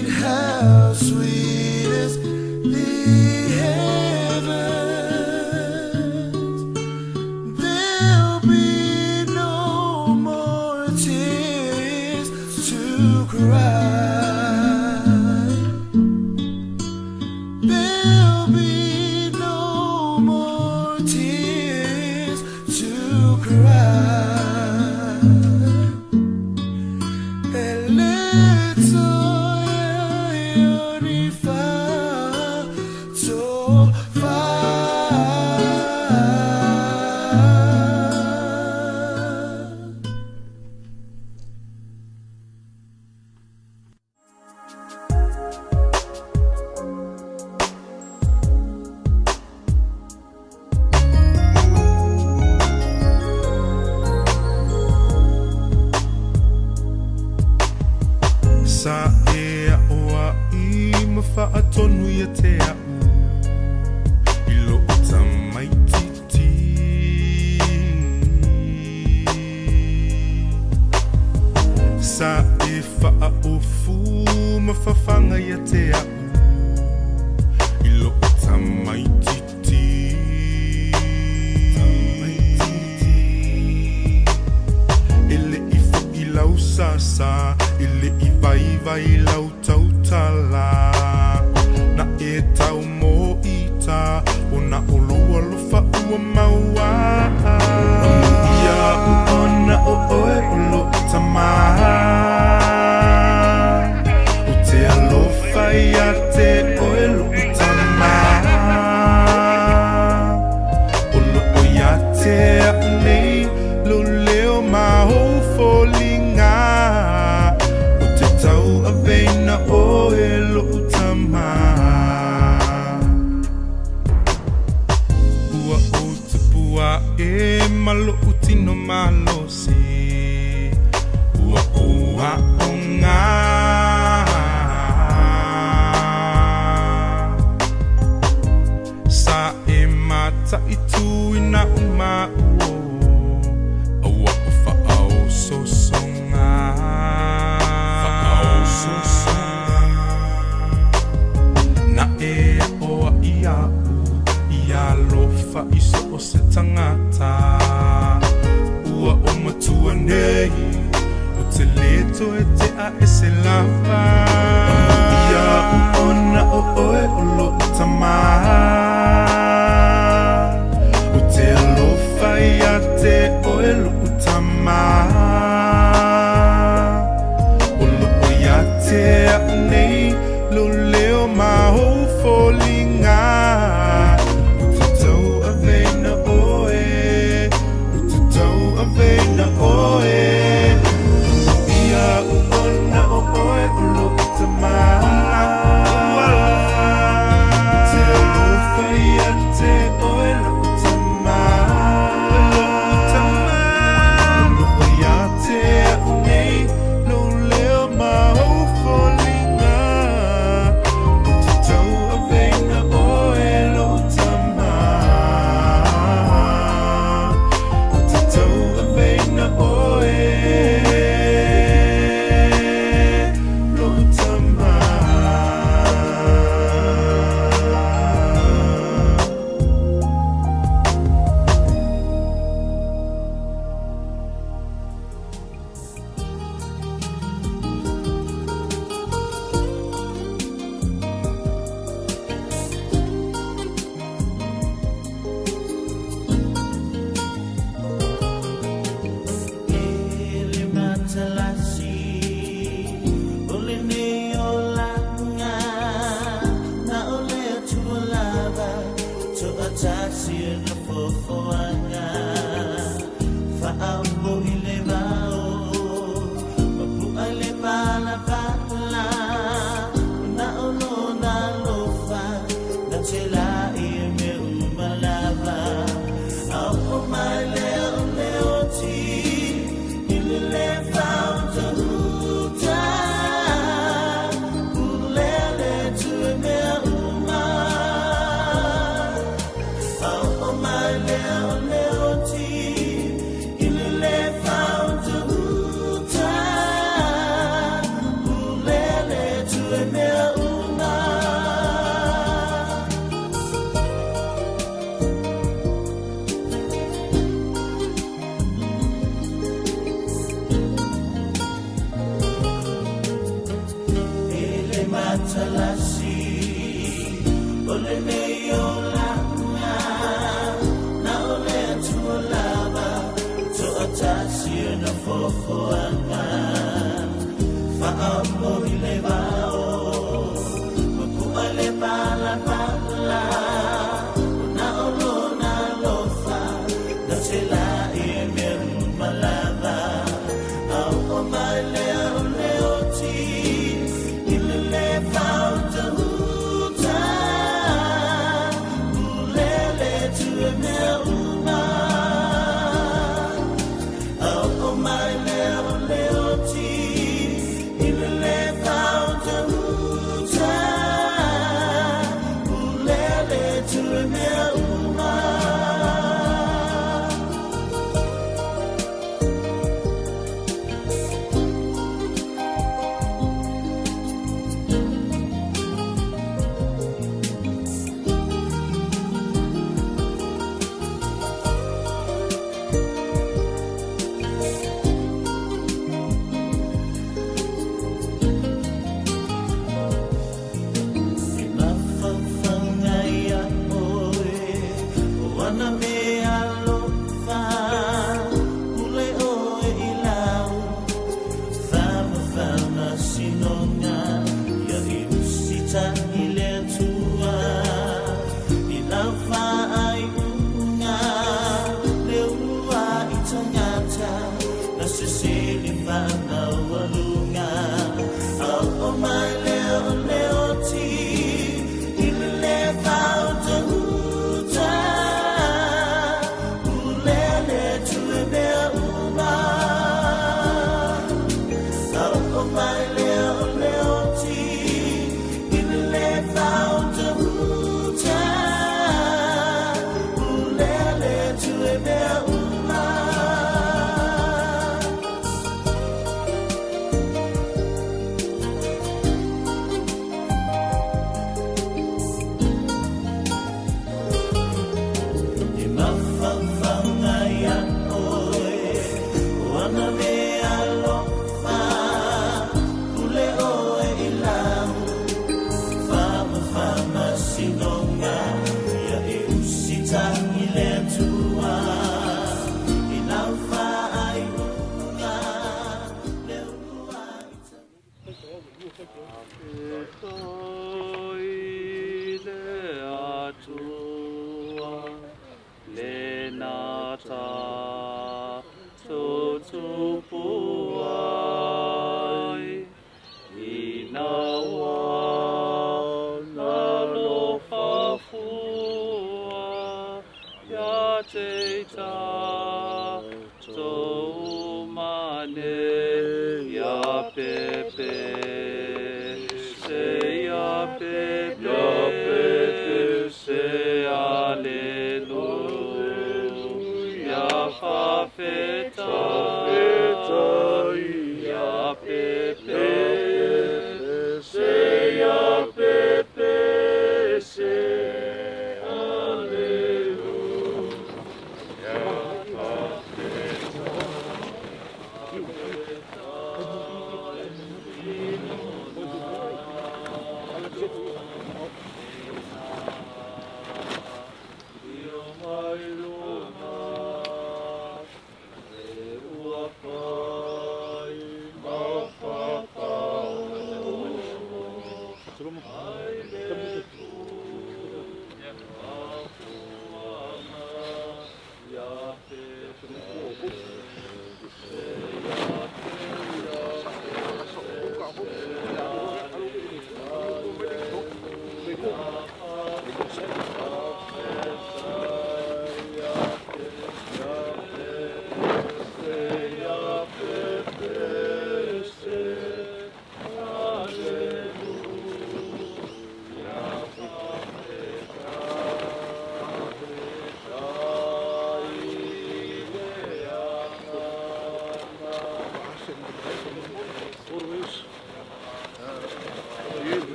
How sweet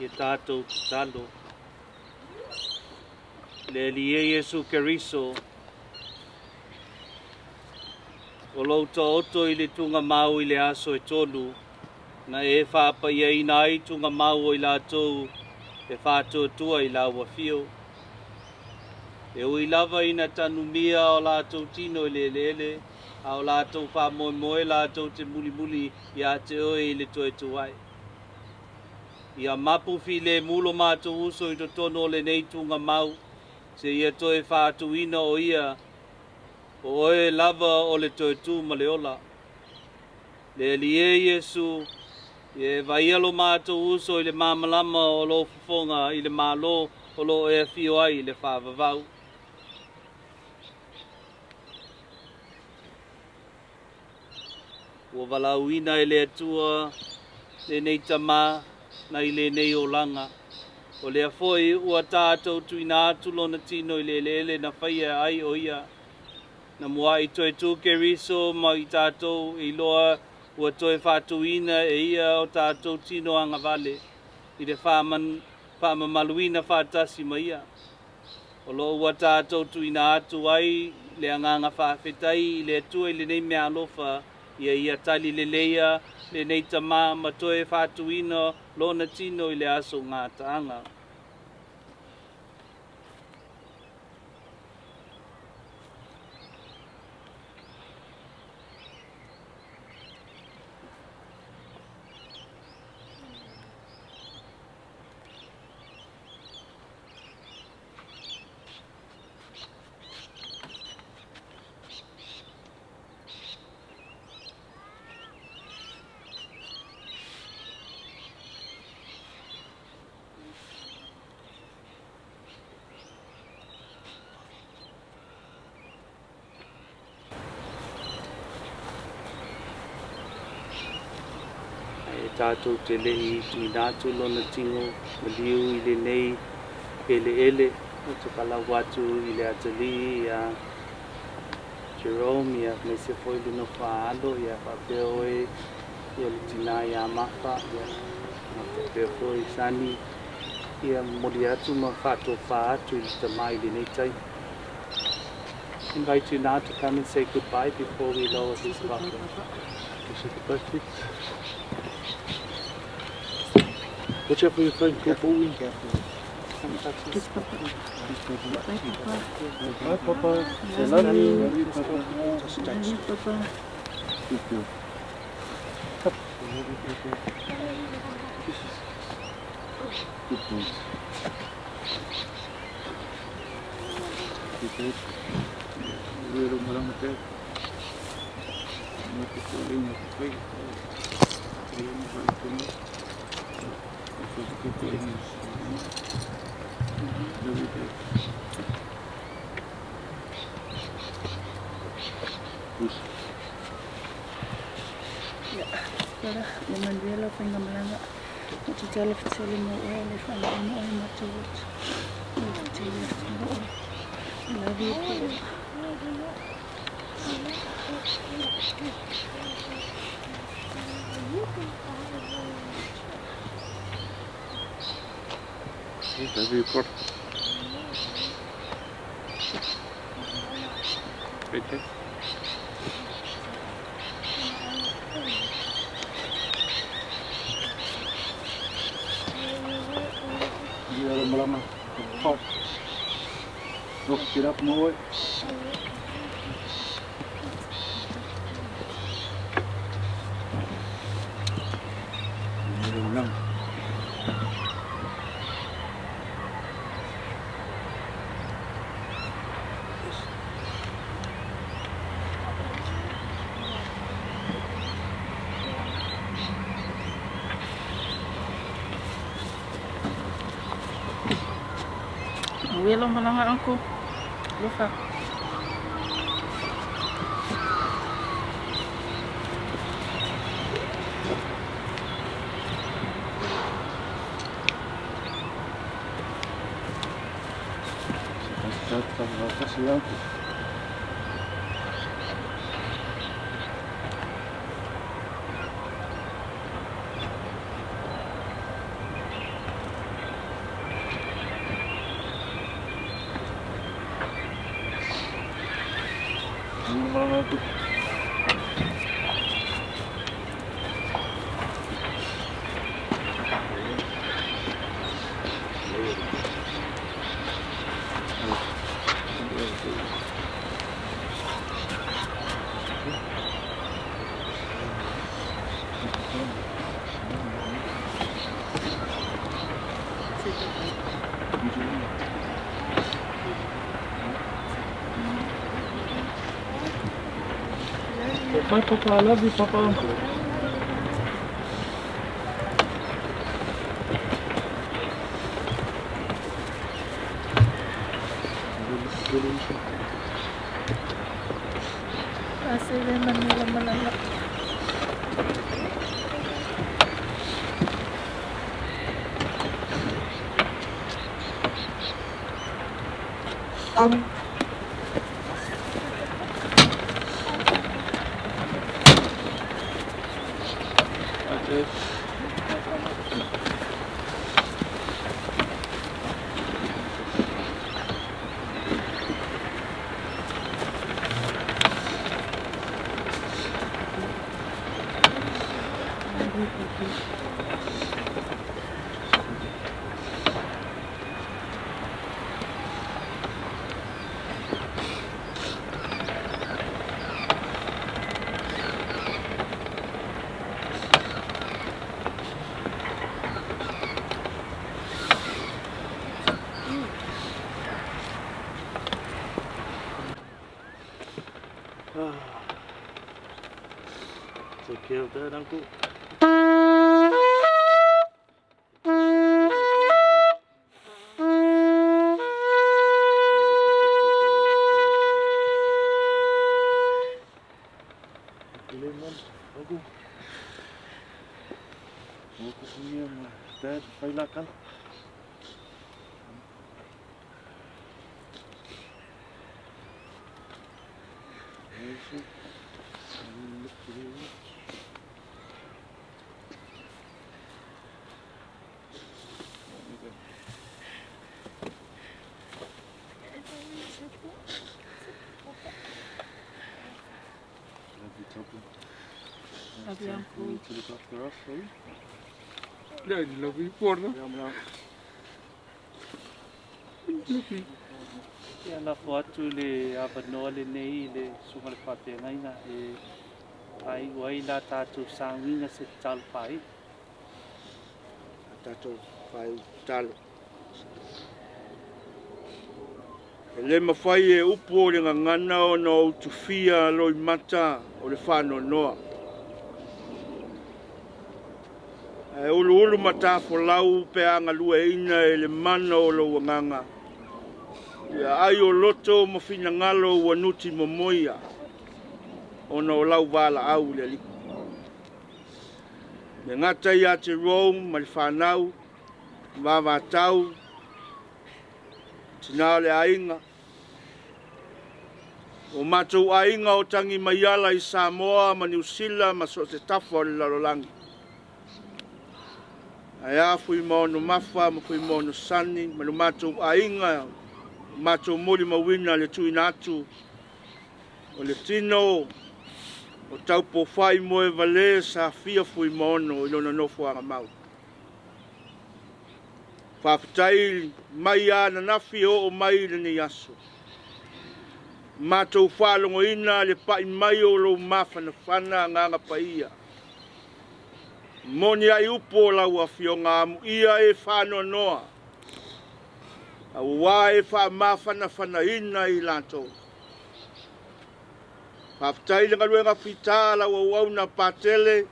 E tātou ki talo. Le lie Yesu Keriso. O lauta oto i le tunga mau i le aso e tolu. Na e whapa ia ina ai tunga mau i lātou e whātua tua i laua fio. E ui lava ina tanu mia o lātou tino i le lele. A o lātou wha Moimoi lātou te muli muli i a te oe i le toe tuai. Ia mapu fi le mulo mātou uso i to tono le nei tunga mau. Se ia toe whātuina o ia. O oe lava o le toe tū ma le ola. Le lie Yesu. Ie vaialo mātou uso i le mamalama o lo fufonga i le malo o lo e fio ai i le whāvavau. Ua walauina i le atua, le nei tamā, na i le nei o langa. O le afoi ua tātou tuina atu lona tino i le lele na whaia ai o ia. Na mua i toe tū Keriso ma i tātou i loa ua toe whātuina e ia o tātou tino anga vale. I le whāmamaluina whātasi ma ia. O lo ua tātou tuina atu ai le anganga whāwhetai i le atua i le nei mea alofa. Ia tali le leia, le nei tamā ma toe whātuina lona tino i le aso ngā taanga. Tātou te lehi i nātu lona tingo, ma liu i le nei ele, o te kalau watu i le atali i a Jerome, i a mese foi luna whaalo, i a whapeo e, i a lutina i a mawha, i a whapeo foi sani, i a mori atu ma whato wha atu i te mai le nei tai. Invite you now to come and say goodbye before we lower this bucket. This is the bucket. Watch out for your friend, Taupoufa'i. Bye, Papa. I love you. Just touch. Papa. Good boy. Good boy. Little malamute. Not the feeling of the faith. Ya, para, naman dia lah pengen melanggar. Welo malanga angko. Lufa. Bye, Papa. I love you, Papa. Seve manila malala. Take care of that, Uncle. Dad, Paula. Love you, Uncle. To look after us, eh? I love you, Porno. Ia la atu le avanoa lenei le suga le faapeagaina e aiua ai la tatou sauina se Taupoufa'i. Tatou whai talo. E le mawhai e upo o le ngangana o na o tufia loi mata o le whano noa. E ulu mata fo lau pe anga lua ina e le mana o lo wanganga. Ia ai o loto mo fina ngalo wanuti momoia. O na o lau wala au le liku. Le ngata ia te Rome, ma le whanau, mamatau, tina le ainga. O matou ainga o tangi maiala i Samoa, ma New Zealand, ma so te tafo le lalolangi. Aia Fuimaono mafa, ma Fuimaono sani, ma le matou ainga, matou moli mawina le tuina atu, o le tino, o Taupoufa'i Moevalē, Safia Fuimaono, ilo na nofo anga mau. Whawhitai mai ana nafi o mai le ni aso. Matou whalongo ina le pai mai o lo mawhana whana nganga paia. Moni ai upo lau a fionga amu ia e whano noa. A wā e wha mawhana whana ina i lato. Whawhitai le ngaruenga whita lau a wauna patele.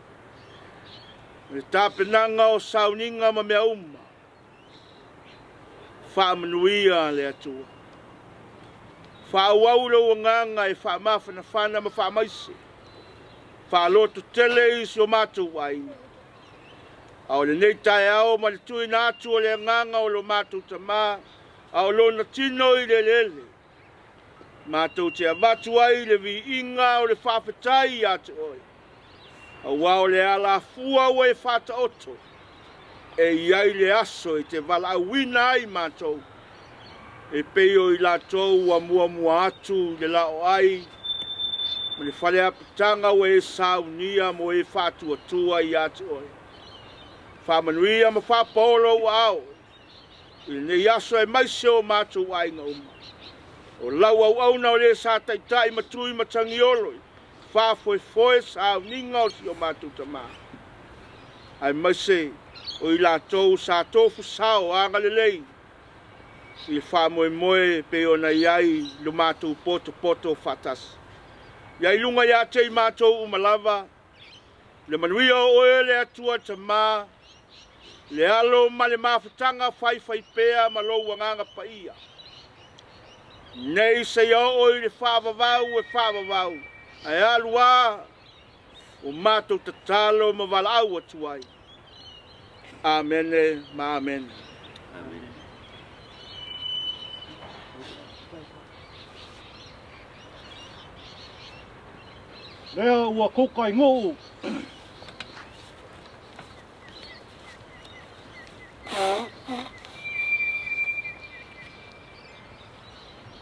Le tāpenanga o sauninga ma mea uma. Whaamanuia le atua. Whaawaulo o nganga e whaamawhana whana ma whaamaise. Whaaloto tele isi o mātou waina. Ao le nei tae ao ma le tui nātu o le nganga o lo mātou tamā. Ao lo na tino i le lele. Mātou te avatu ai le vi inga o le whawhetai ate oi. Au wao le ala fua o e whata oto. E iai le aso i te wala awina ai mātou. E peo i latou a mua atu le lao ai. Ma le whale apitanga o e saunia mo e whatu atua i ate oi. Whamanuia ma whapolo au. I ne aso e maise o mātou ai ngā uma. O lau au na o le sa taitai matui matangioloi. Whafoe sauninga o si o mātou tamā. Ai maise o i latou sa tofu sao Fialelei. I Moimoi pe ona iai lo mātou poto fatas. Iai lunga ia te i mātou umalava. Le manuia o e le atua tamā. Le alo ma le mawhitanga whai pea ma lo wanganga paia. Nei se o i le whawawau. Ai alua o mātou tatalo ma walau atuai. Amen, ma amen. Lea ua kukai ngō.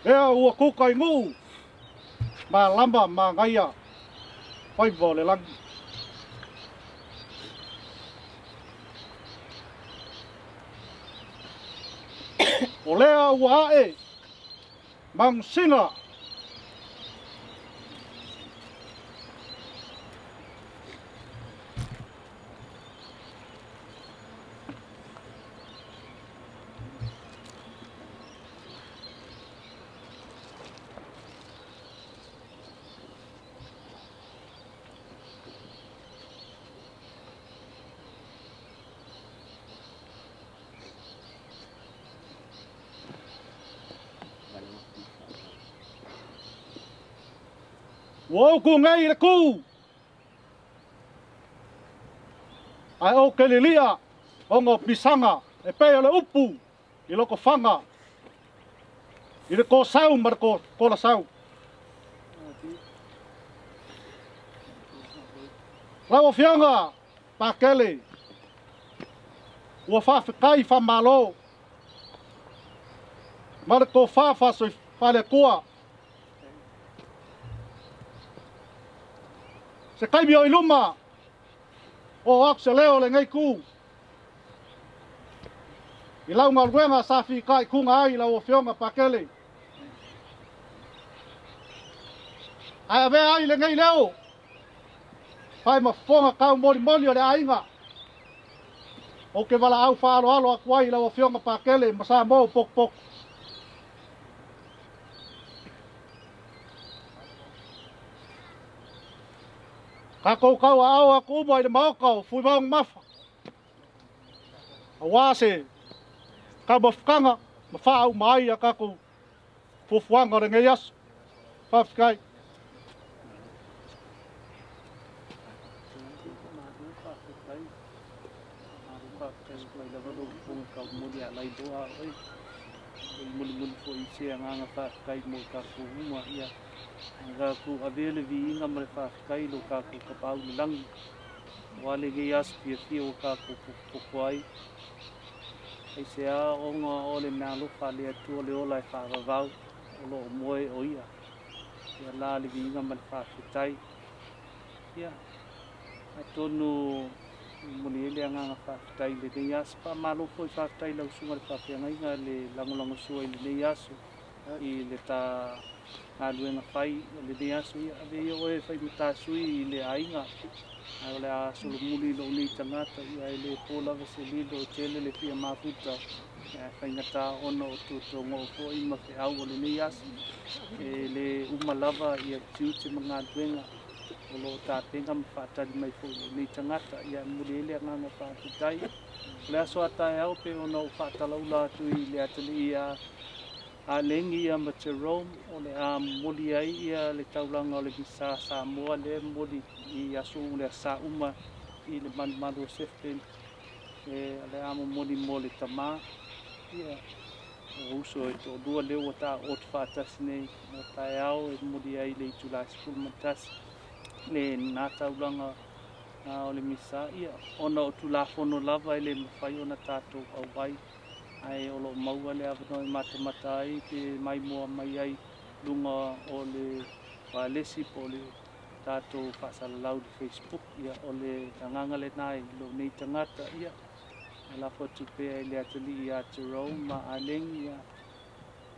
Lea ua kukai ngō. Ma lamba ma ngaia. Whaivo le langi. O lea ua ae. Mang singa. Wau ku ngai le ku. Ai o ke lilia o ngo pisanga e pe le upu i loko fanga. I le ko sau mar ko la sau. Lawa fianga pa kele. Ua fa kai fa malo. Mar ko fa so fa le kua. Se kai bio i luma o akse leo le ngai ku. I lau ngalwenga safi kai kunga ai lau o fionga pakele. Ai ave ai le ngai leo. Pai ma fonga kau moli o le ainga. O ke wala au whaaro alo akuai lau o fionga pakele ma sa mo pok. Ka kau au aku umo i le maokau, Fuimaono mafa. A wase, ka mawhikanga, ma whaau mai a kako fufuanga re ngai aso. Whawhikai. Espai la vado pung ka muli alai doa oi. Muli fo I se anga fa kai mo ka fu uma ia. Nga ku avele vi inga mare fa kai lo ka ku ka pau lang. Wale ge yas pia o ka ku kwai. Ai se a onga ole na lo fa le tu ole ola fa vau. Lo moe o ia. Ia la le vi inga mare fa tai. Ia. Atonu muli ele anga fa tai le de yas pa malo foi fa tai la usunga le fa ngai le lango sua le de yas I le ta aluenga fai le de yas ia ave yo e fai mata sui le ainga ale a sulu muli lo ni tangata ia le pola se lido tele le pia mafuta fai ngata ono tu ngo fo I ma fe au le ni yas le umalava ia tiuti mga duenga Olo ta tenga mfata di mai fulu ni tangata ia mulele nganga fata tai le aso ata au pe ono fata laula tu I le atali ia a lengi ia ma Jerome ole a muli ai ia le taulanga ole bisa Samoa le muli I aso le sa uma I le manmado seften le amo muli mole tama ia uso e to dua le wata ot fata sine mo tai au muli ai le tula school matas le nata ulanga ole misa ia ona o tula fono lava ele mafai ona tatou au vai ai olo maua le avano mata ai pe mai moa mai ai lunga ole valesi pole tatou fasalalau di Facebook ia ole tanganga le nai lo nei tangata ia ala fotu pe le atali ia Jerome ma aleng ia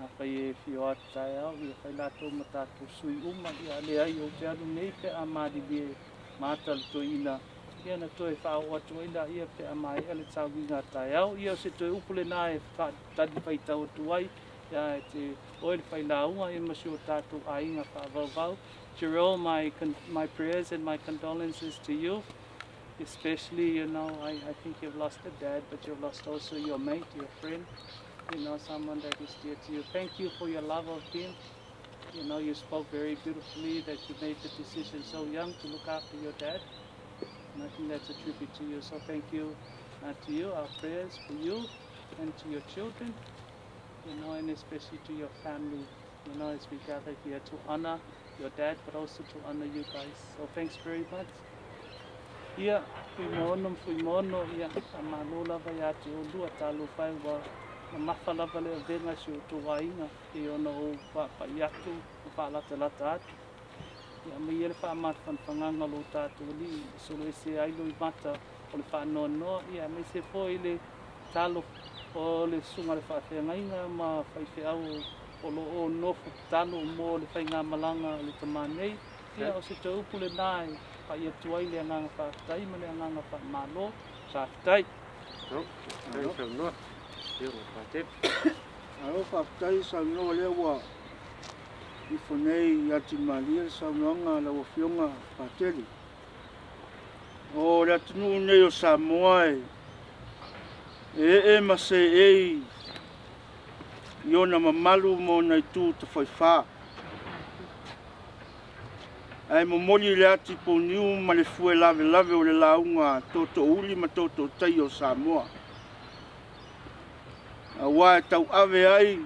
apa ye fio tai au ia fai lato mata tu sui uma ia le ai o te anu nei pe amadi be matal to ina ia na to e fa o to ina ia pe amai ele tau winga tai au ia se to upule nai fa tadi fai tau tu ai ia te oil fai la uma e masio tatu ainga fa vau Jerome my prayers and my condolences to you especially I think you've lost a dad but you've lost also your mate your friend someone that is dear to you. Thank you for your love of him. You spoke very beautifully that you made the decision so young to look after your dad. And I think that's a tribute to you. So thank you to you, our prayers for you and to your children, and especially to your family, as we gather here to honor your dad, but also to honor you guys. So thanks very much. Ia, Fuimaono, ia, amalola vai ati o lua talo whai wa mawhalava le venga si o tō wainga e ona o whapai atu, o whalata lata atu. Ia, me ere wha mata whanwhanganga lo tātou li, solo e se ailo I mata o le whanoa noa, ia, me se fo I le talo o le sunga le whawhengainga ma whaiwhi au o lo o nofu talo mo le whainga malanga le tamanei. Ia, o se te upu le nai, pa ia tuai le anganga whaatai, ma le anganga whaamalo, sa whatai. Alo whaatai sa noa lea wa I whanei ati malia sa noanga la wafionga whaateli. O le atunu nei o Samoa e ma se Iona mamalu mo nei tū te whaiwha. Ai momoli le ati poniu ma le fue lave o le launga toto uli ma toto tai o Samoa. A wa tau ave ai,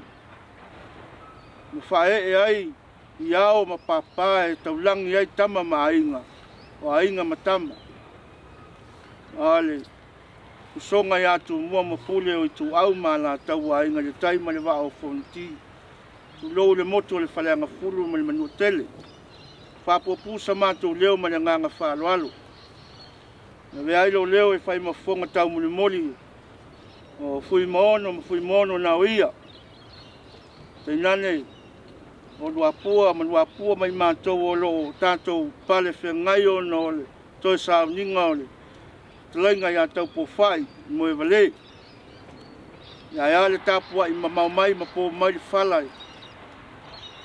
ma whae ai, iao ma papa tau langi ai tama ma ainga, o ainga ma tama. Ale, usonga I atu mua ma pule o I tu au ma la tau ainga le tai ma le wa o fonti. Tu lou le moto le whaleanga fulu ma le manu tele. Whapopu sa mātou leo ma le nganga whaaloalo. Na wea ilo leo e whai mafonga tau muli o Fuimaono na uia. Teinane, o luapua mai mātou o lo tātou pale whengai o no le toi sauninga o le talainga ia Taupoufa'i, Moevalē. Ia le Taupoufa'i ma maumai ma po mai le whalai.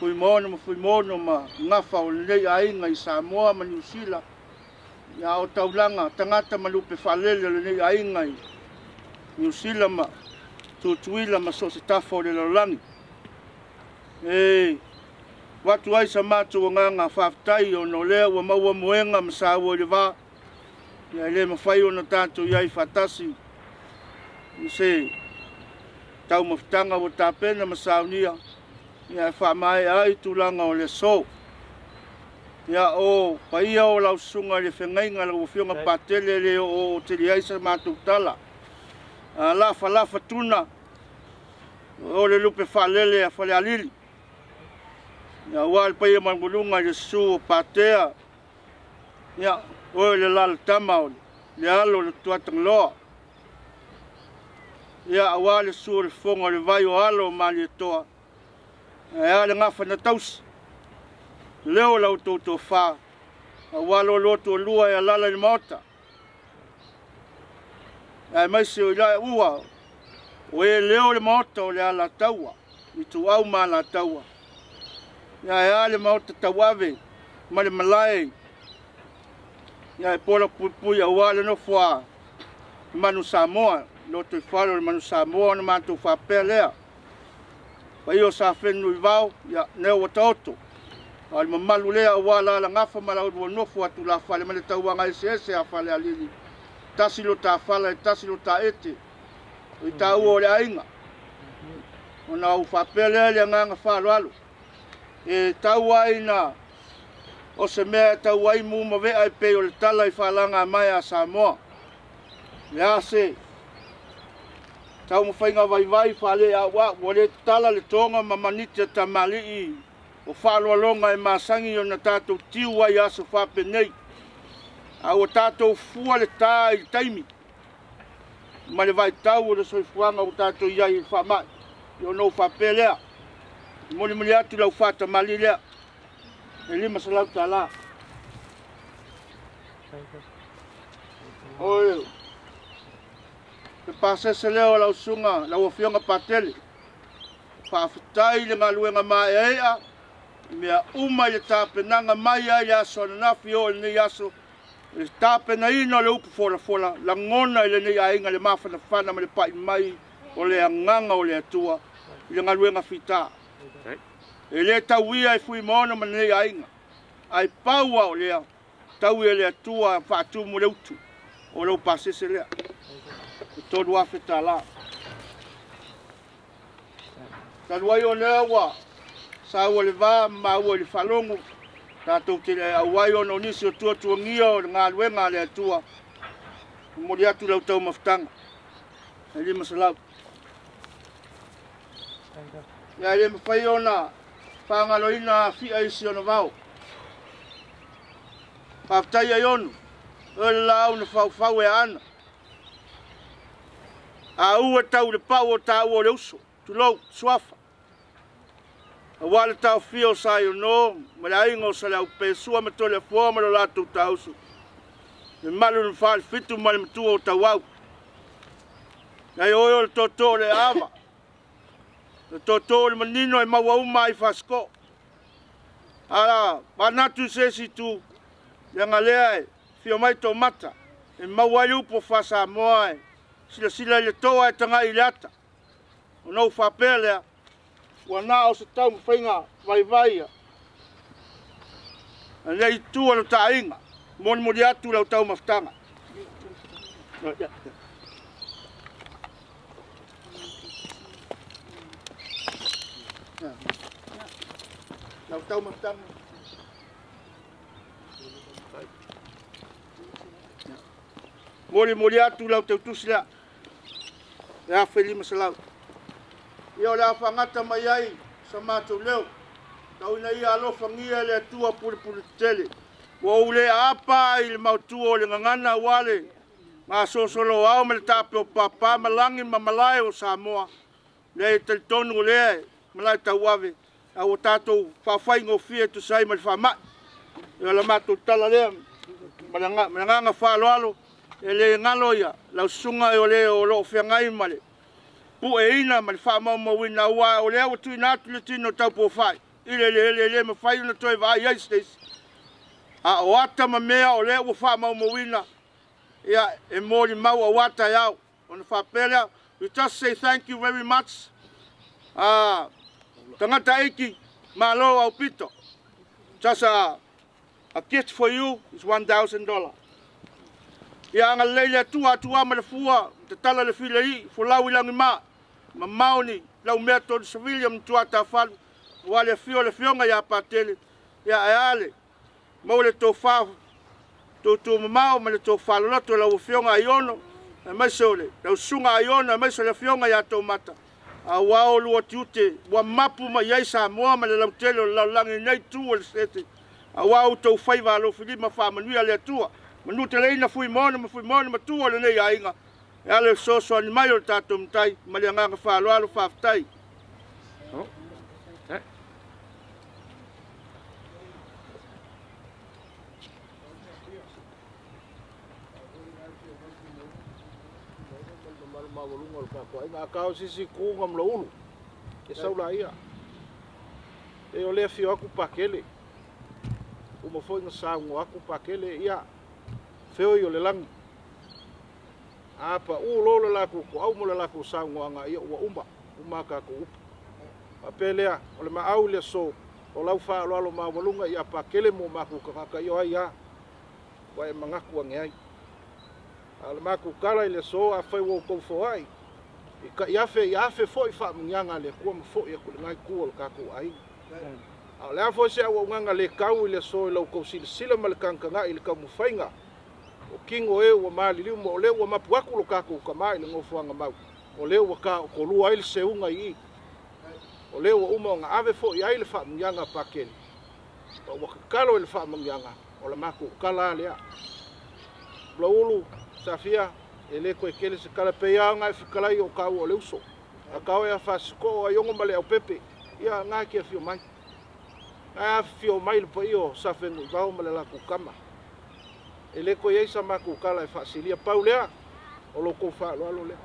Fuimaono ma ngafa o nei ainga I Samoa ma New Zealand. Ia o taulanga tangata malupe Fialelei le nei ainga I New Zealand ma tutuila ma so se tafo le lolangi. Watu ai sa mātou nganga whaftai o no lea wa maua muenga ma sa ua le wā. Ia le mawhai o na tātou iai whatasi I se tau mawhitanga o tāpena masaunia. Ia e whamai ai tūlanga o le so. Ia o paia o lau sunga le whengainga le uwhionga patele le o te liaisa mātou tala. Lafa tuna o le lupe whalele a whale alili. Ia wale paia mangulunga le su o patea. Ia o le lala tama o le alo le tuatang loa. Ia wale su o le fonga le vai o alo mali e toa. Ia le ngafa na tausi. Leo lau tōtou whā. Walo loto lua e lala ni maota. Ia maisi o ilai ua. O e leo le maota o le ala taua. I tu au ma la taua. Ia le maota tauave. Ma le malai. Ia e pola pui a wale no fua. Manu Samoa. Loto i whalo le Manu Samoa na mātou whapea lea. Pa io sa whenu i vau. Ia neo wa taoto. Al mamalu lea wala la ngafa mala o nofo atu la fale male tauanga ese a fale alili. Tasi lo ta fale, tasi lo ta ete. O i tau o le ainga. O na u whapele le nganga whalo alu. E tau aina o se mea tau ai muma vea e pe o le tala i whalanga mai a Samoa. Le ase. Tau mawhainga vai whale a wa, o le tala le tonga mamanite tamali i. O whalo alonga e masangi o na tātou tiua i aso whapenei. A o tātou fua le tā i taimi. Ma le vai tau o le soifuanga o tātou iai i whamai. I o nou whapelea. Moli atu lau whata mali lea. E lima sa lau tā la. Oi. Te pasese leo lau sunga, lau ofionga patele. Whaafitai le ngaluenga mai ea. Mea uma le tāpenanga mai ai aso na nafi o le nei aso. Le tāpena ino le upu fola. La ngona le nei ainga le mawhana whana ma le pai mai o le anganga o le atua. I le ngaluenga whita. E le tauia e Fuimaono ma nei ainga. Ai paua o lea. Tauia le atua whaatu mo le utu. O leu pasese lea. E toru afe tā la. Tanuai o lea wa. Sa ua le vā, ma ua le whalongo. Tātou te auai ono nisi o tua ngia o ngā luenga le atua. Mori atu lau tau mawhitanga. E lima sa lau. Ia le mawhai ona whangalo ina fia isi ona vau. Whaftai ai onu. Ele lau na whau e ana. A ua tau le pau o tā ua le uso. Tulou, suafa. A wale tau fio sa yo no, ma le aingo sa le au pesua me tole fua ma lo Latu tausu. Le malu ni whale fitu ma le matua o tau au. Nei oio le toto le ava. Le toto le manino e maua uma i fasko. Ala, panatu sesi tu, le ngalea e, fio mai to mata. E maua i upo fasa moa e, sila le toa e tanga i lata. O nou whapelea. Wana o se tau mwhainga vai. Nei tua lo ta inga. Moni atu lau tau mawhtanga. Lau tau mawhtanga. Moni atu lau tau tusila. Ea whelima sa lau. Ia le awhangata mai ai sa mātou leo. Tau ina ia alofa ngia le atua puli tele. Wa ule apa i le mautua o le ngangana wale. Ngā sosolo au me le tape o papa malangi ma malai o Samoa. Le te tonu le malai tau ave. A o tātou whawhai ngofia tu sai ma le whamai. Ia le mātou tala lea. Malanganga whaloalo. E le ngalo ia. Lau sunga e o le o loo whiangai male. Pu e ina ma le whamau ina ua o lea o tui nātu le tino Taupoufa'i. Le ma whai una toi vai ai stesi. A o ata ma mea o lea o whamau ina. Ia e mori mau a wata iau. O na whapelea, we just say thank you very much. Tangata eiki, malo au pito. Just a gift for you is $1,000. Ia anga leile atua atua ma le fua, te tala le Fialelei, folau i langi maa, ma maoni, lau mea tonu Safia mtua ta falu, wale fio le fionga ia patele, ia ale, mau le tō whafu, tō mamao ma le tō whaloloto lau fionga iono, e maiso le, lau sunga iono, e maiso le fionga ia tō mata, a wao lua tiute, wa mapu ma iai sa moa ma le lau tele, lau langi nei tu o le sete, a wao tō whaiva alo filima whamanuia le atua, manu te leina Fuimaono ma tua le nei ainga, e ale soso ani mai o le tātou mtai, ma le anganga whaaloalo whaftai. Nga kao sisi kuunga mla ulu, e saula ia. E o lea fio aku pakele, uma foi nga saungo aku pakele ia, feo i o le langi. Apa lolo laku ko au mo le laku saungo anga ia ua uma ka ko upa. Apelea, o le maau le so, o lau wha alo mawalunga ia pakele mo maku kakaka i o ai ia, wa e mangaku ange ai. Ale maku kala i le so, a fai wo kou fo ai. Iafe foi fa mnyanga le kua mfo ia kule ngai kua le kako ai. A le afo se awa nganga le kau i le so i lau kou sila ma le kankanga i le kau mfainga. O kingo e ua maali liu mo o le ua mapuaku lo kako ukamai le ngofuanga mau. O le ua ka o kolua ai le seunga i. O le ua uma o nga ave fo i ai le fa mnyanga pakeli. O ua kakalo i le fa mnyanga. O le maku kala lea. Blaulu, Safia, e le koe kele se kala pea ngai fikalai o kau o leuso. A kau e a fasiko a yongo male au pepe. Ia ngā kia fio mai. Ngā a fio mai le pa io safengu i vau male la kukama. E le koe eisa ma kukala e fasilia paulea. O lo kou whaaloalo lea.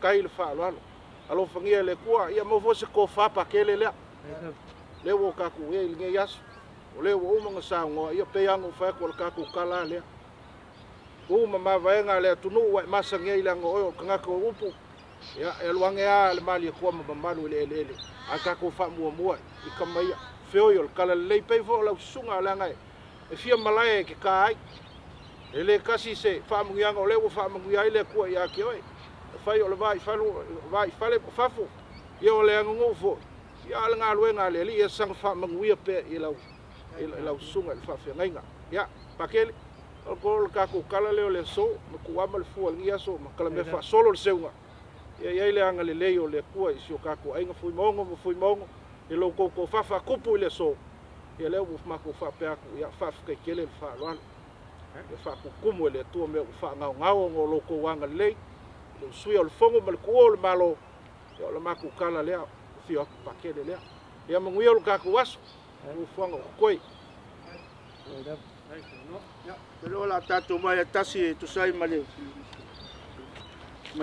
Kai le whaaloalo. Alo fangia le kua. Ia mo fose ko whapa kele lea. Le wo kaku e ilinge yasu. O le wo umanga saungoa. Ia pea ngu whaeko le kaku kala lea. Uma mavaenga le tunu wa masangia ilang o kangako upu ya eluange a le mali ko mamalu le aka ko fa mua i kamaya feo yo kala le pe fo la sunga la ngai e fia malai ke kai ele kasi se fa munga o le fa munga ile ko ya ke oi fa yo le vai fale fafu yo le ngo fo ya le nga le li sang fa munga pe ila sunga fa fe ngai ya pakele o ko ka ko kala leo le so ma ku ama le fu ngia so ma kala me fa solo le seunga ia le anga le leo le kua i sio ka ko ainga Fuimaono e lo ko fa kupu le so ia le u ma ko fa pe aku ia fa ka kele fa lo e fa ku kumu le tu me fa ngao ngo lo ko wanga le le sui o le fongo ma le ko le malo ia le ma ku kala le fio pa kele le ia mo ngio ka ko waso u fongo koi Pero la tato mai tasi tu sai male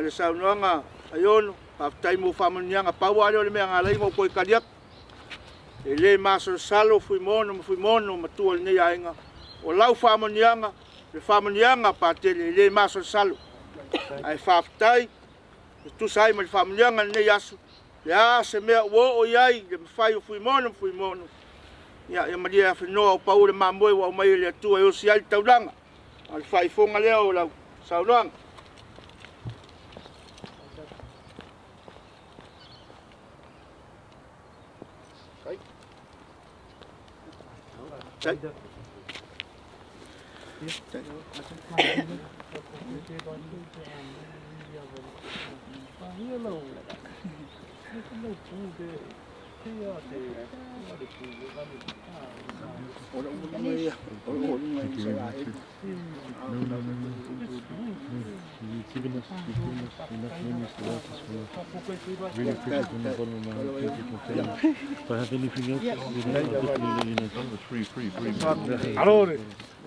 saunoanga ayono pa tai mo famanyanga Paula le me nga lai mo koi kadiak ele maso salo Fuimaono matua le yainga o lau famanyanga le famanyanga pa tele le maso salo ai faftai tu sai mal famanyanga ne yasu ya se me wo o yai le fai Fuimaono ya madia fino o Paula Moimoi wa mai le tu e o sial taulanga al fai fonga le o la saulang sai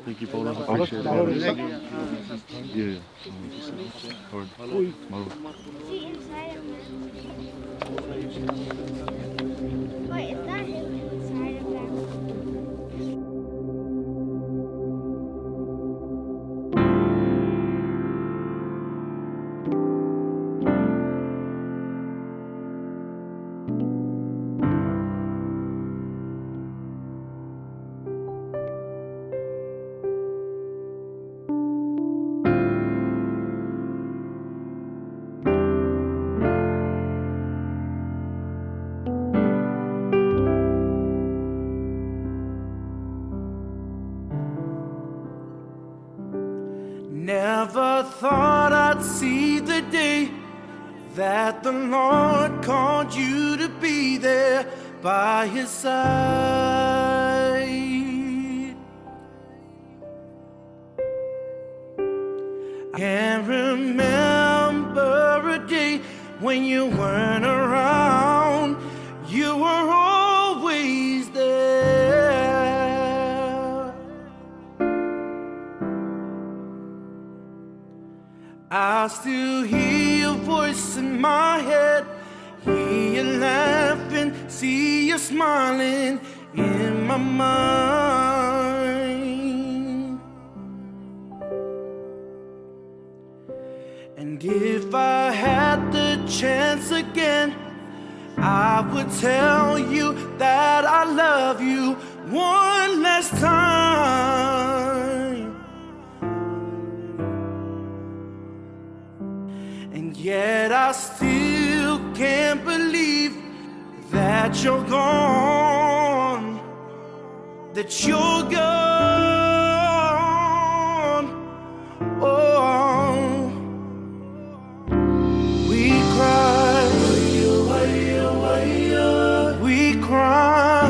Thank you, Paula. Appreciate it. Yeah. Wait, is that him inside of that? Never thought I'd see the day that the Lord called you to be there by his side. I can't remember a day when you weren't around. You were always there. I still hear your voice in my head, hear you laughing, see you smiling in my mind. And if I had the chance again, I would tell you that I love you one last time. And yet I still can't believe that you're gone, that you're gone. Oh, we cry, we cry,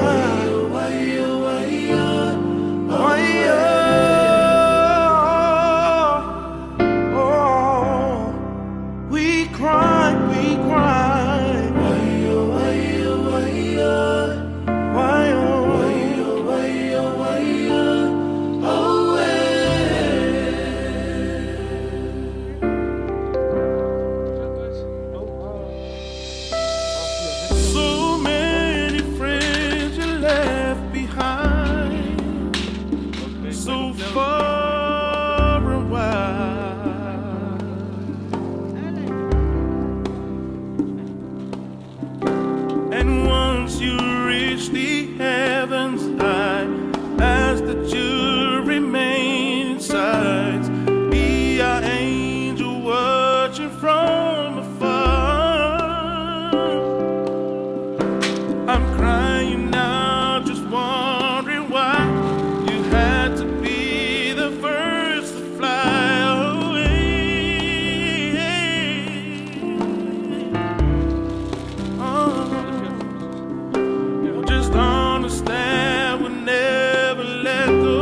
just understand we'll never let go.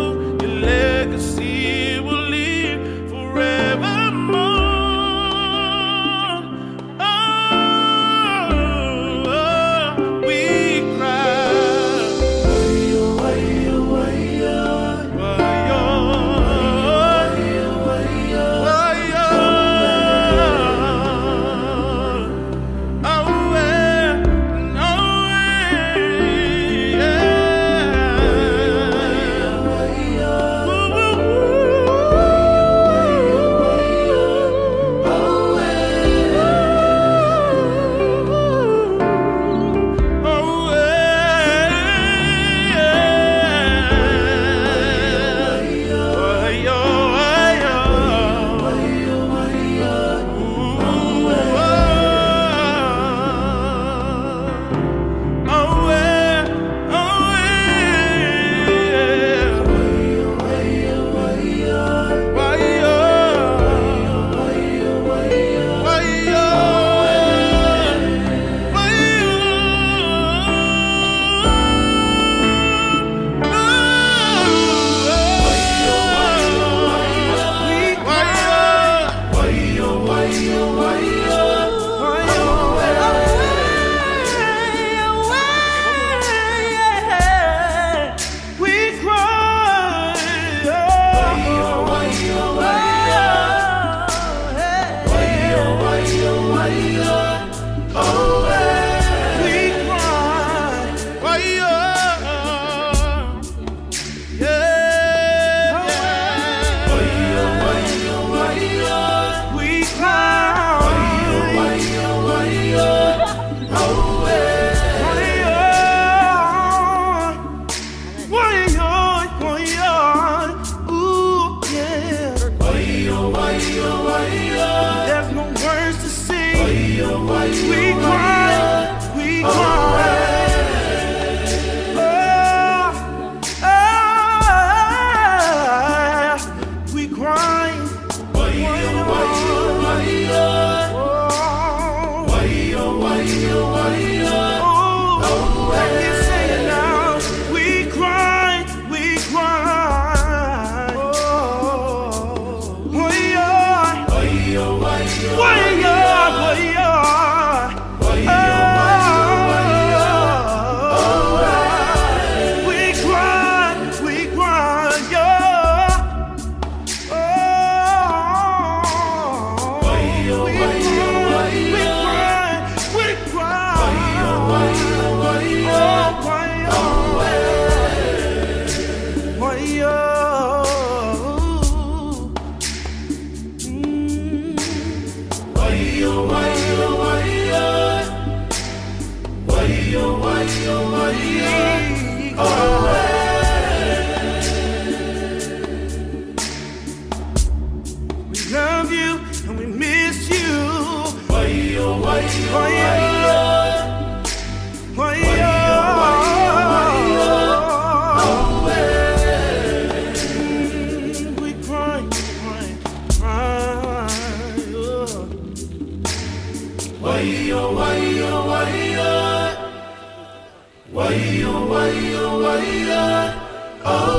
Waio, waio, waio. Waio, waio, waio. Oh.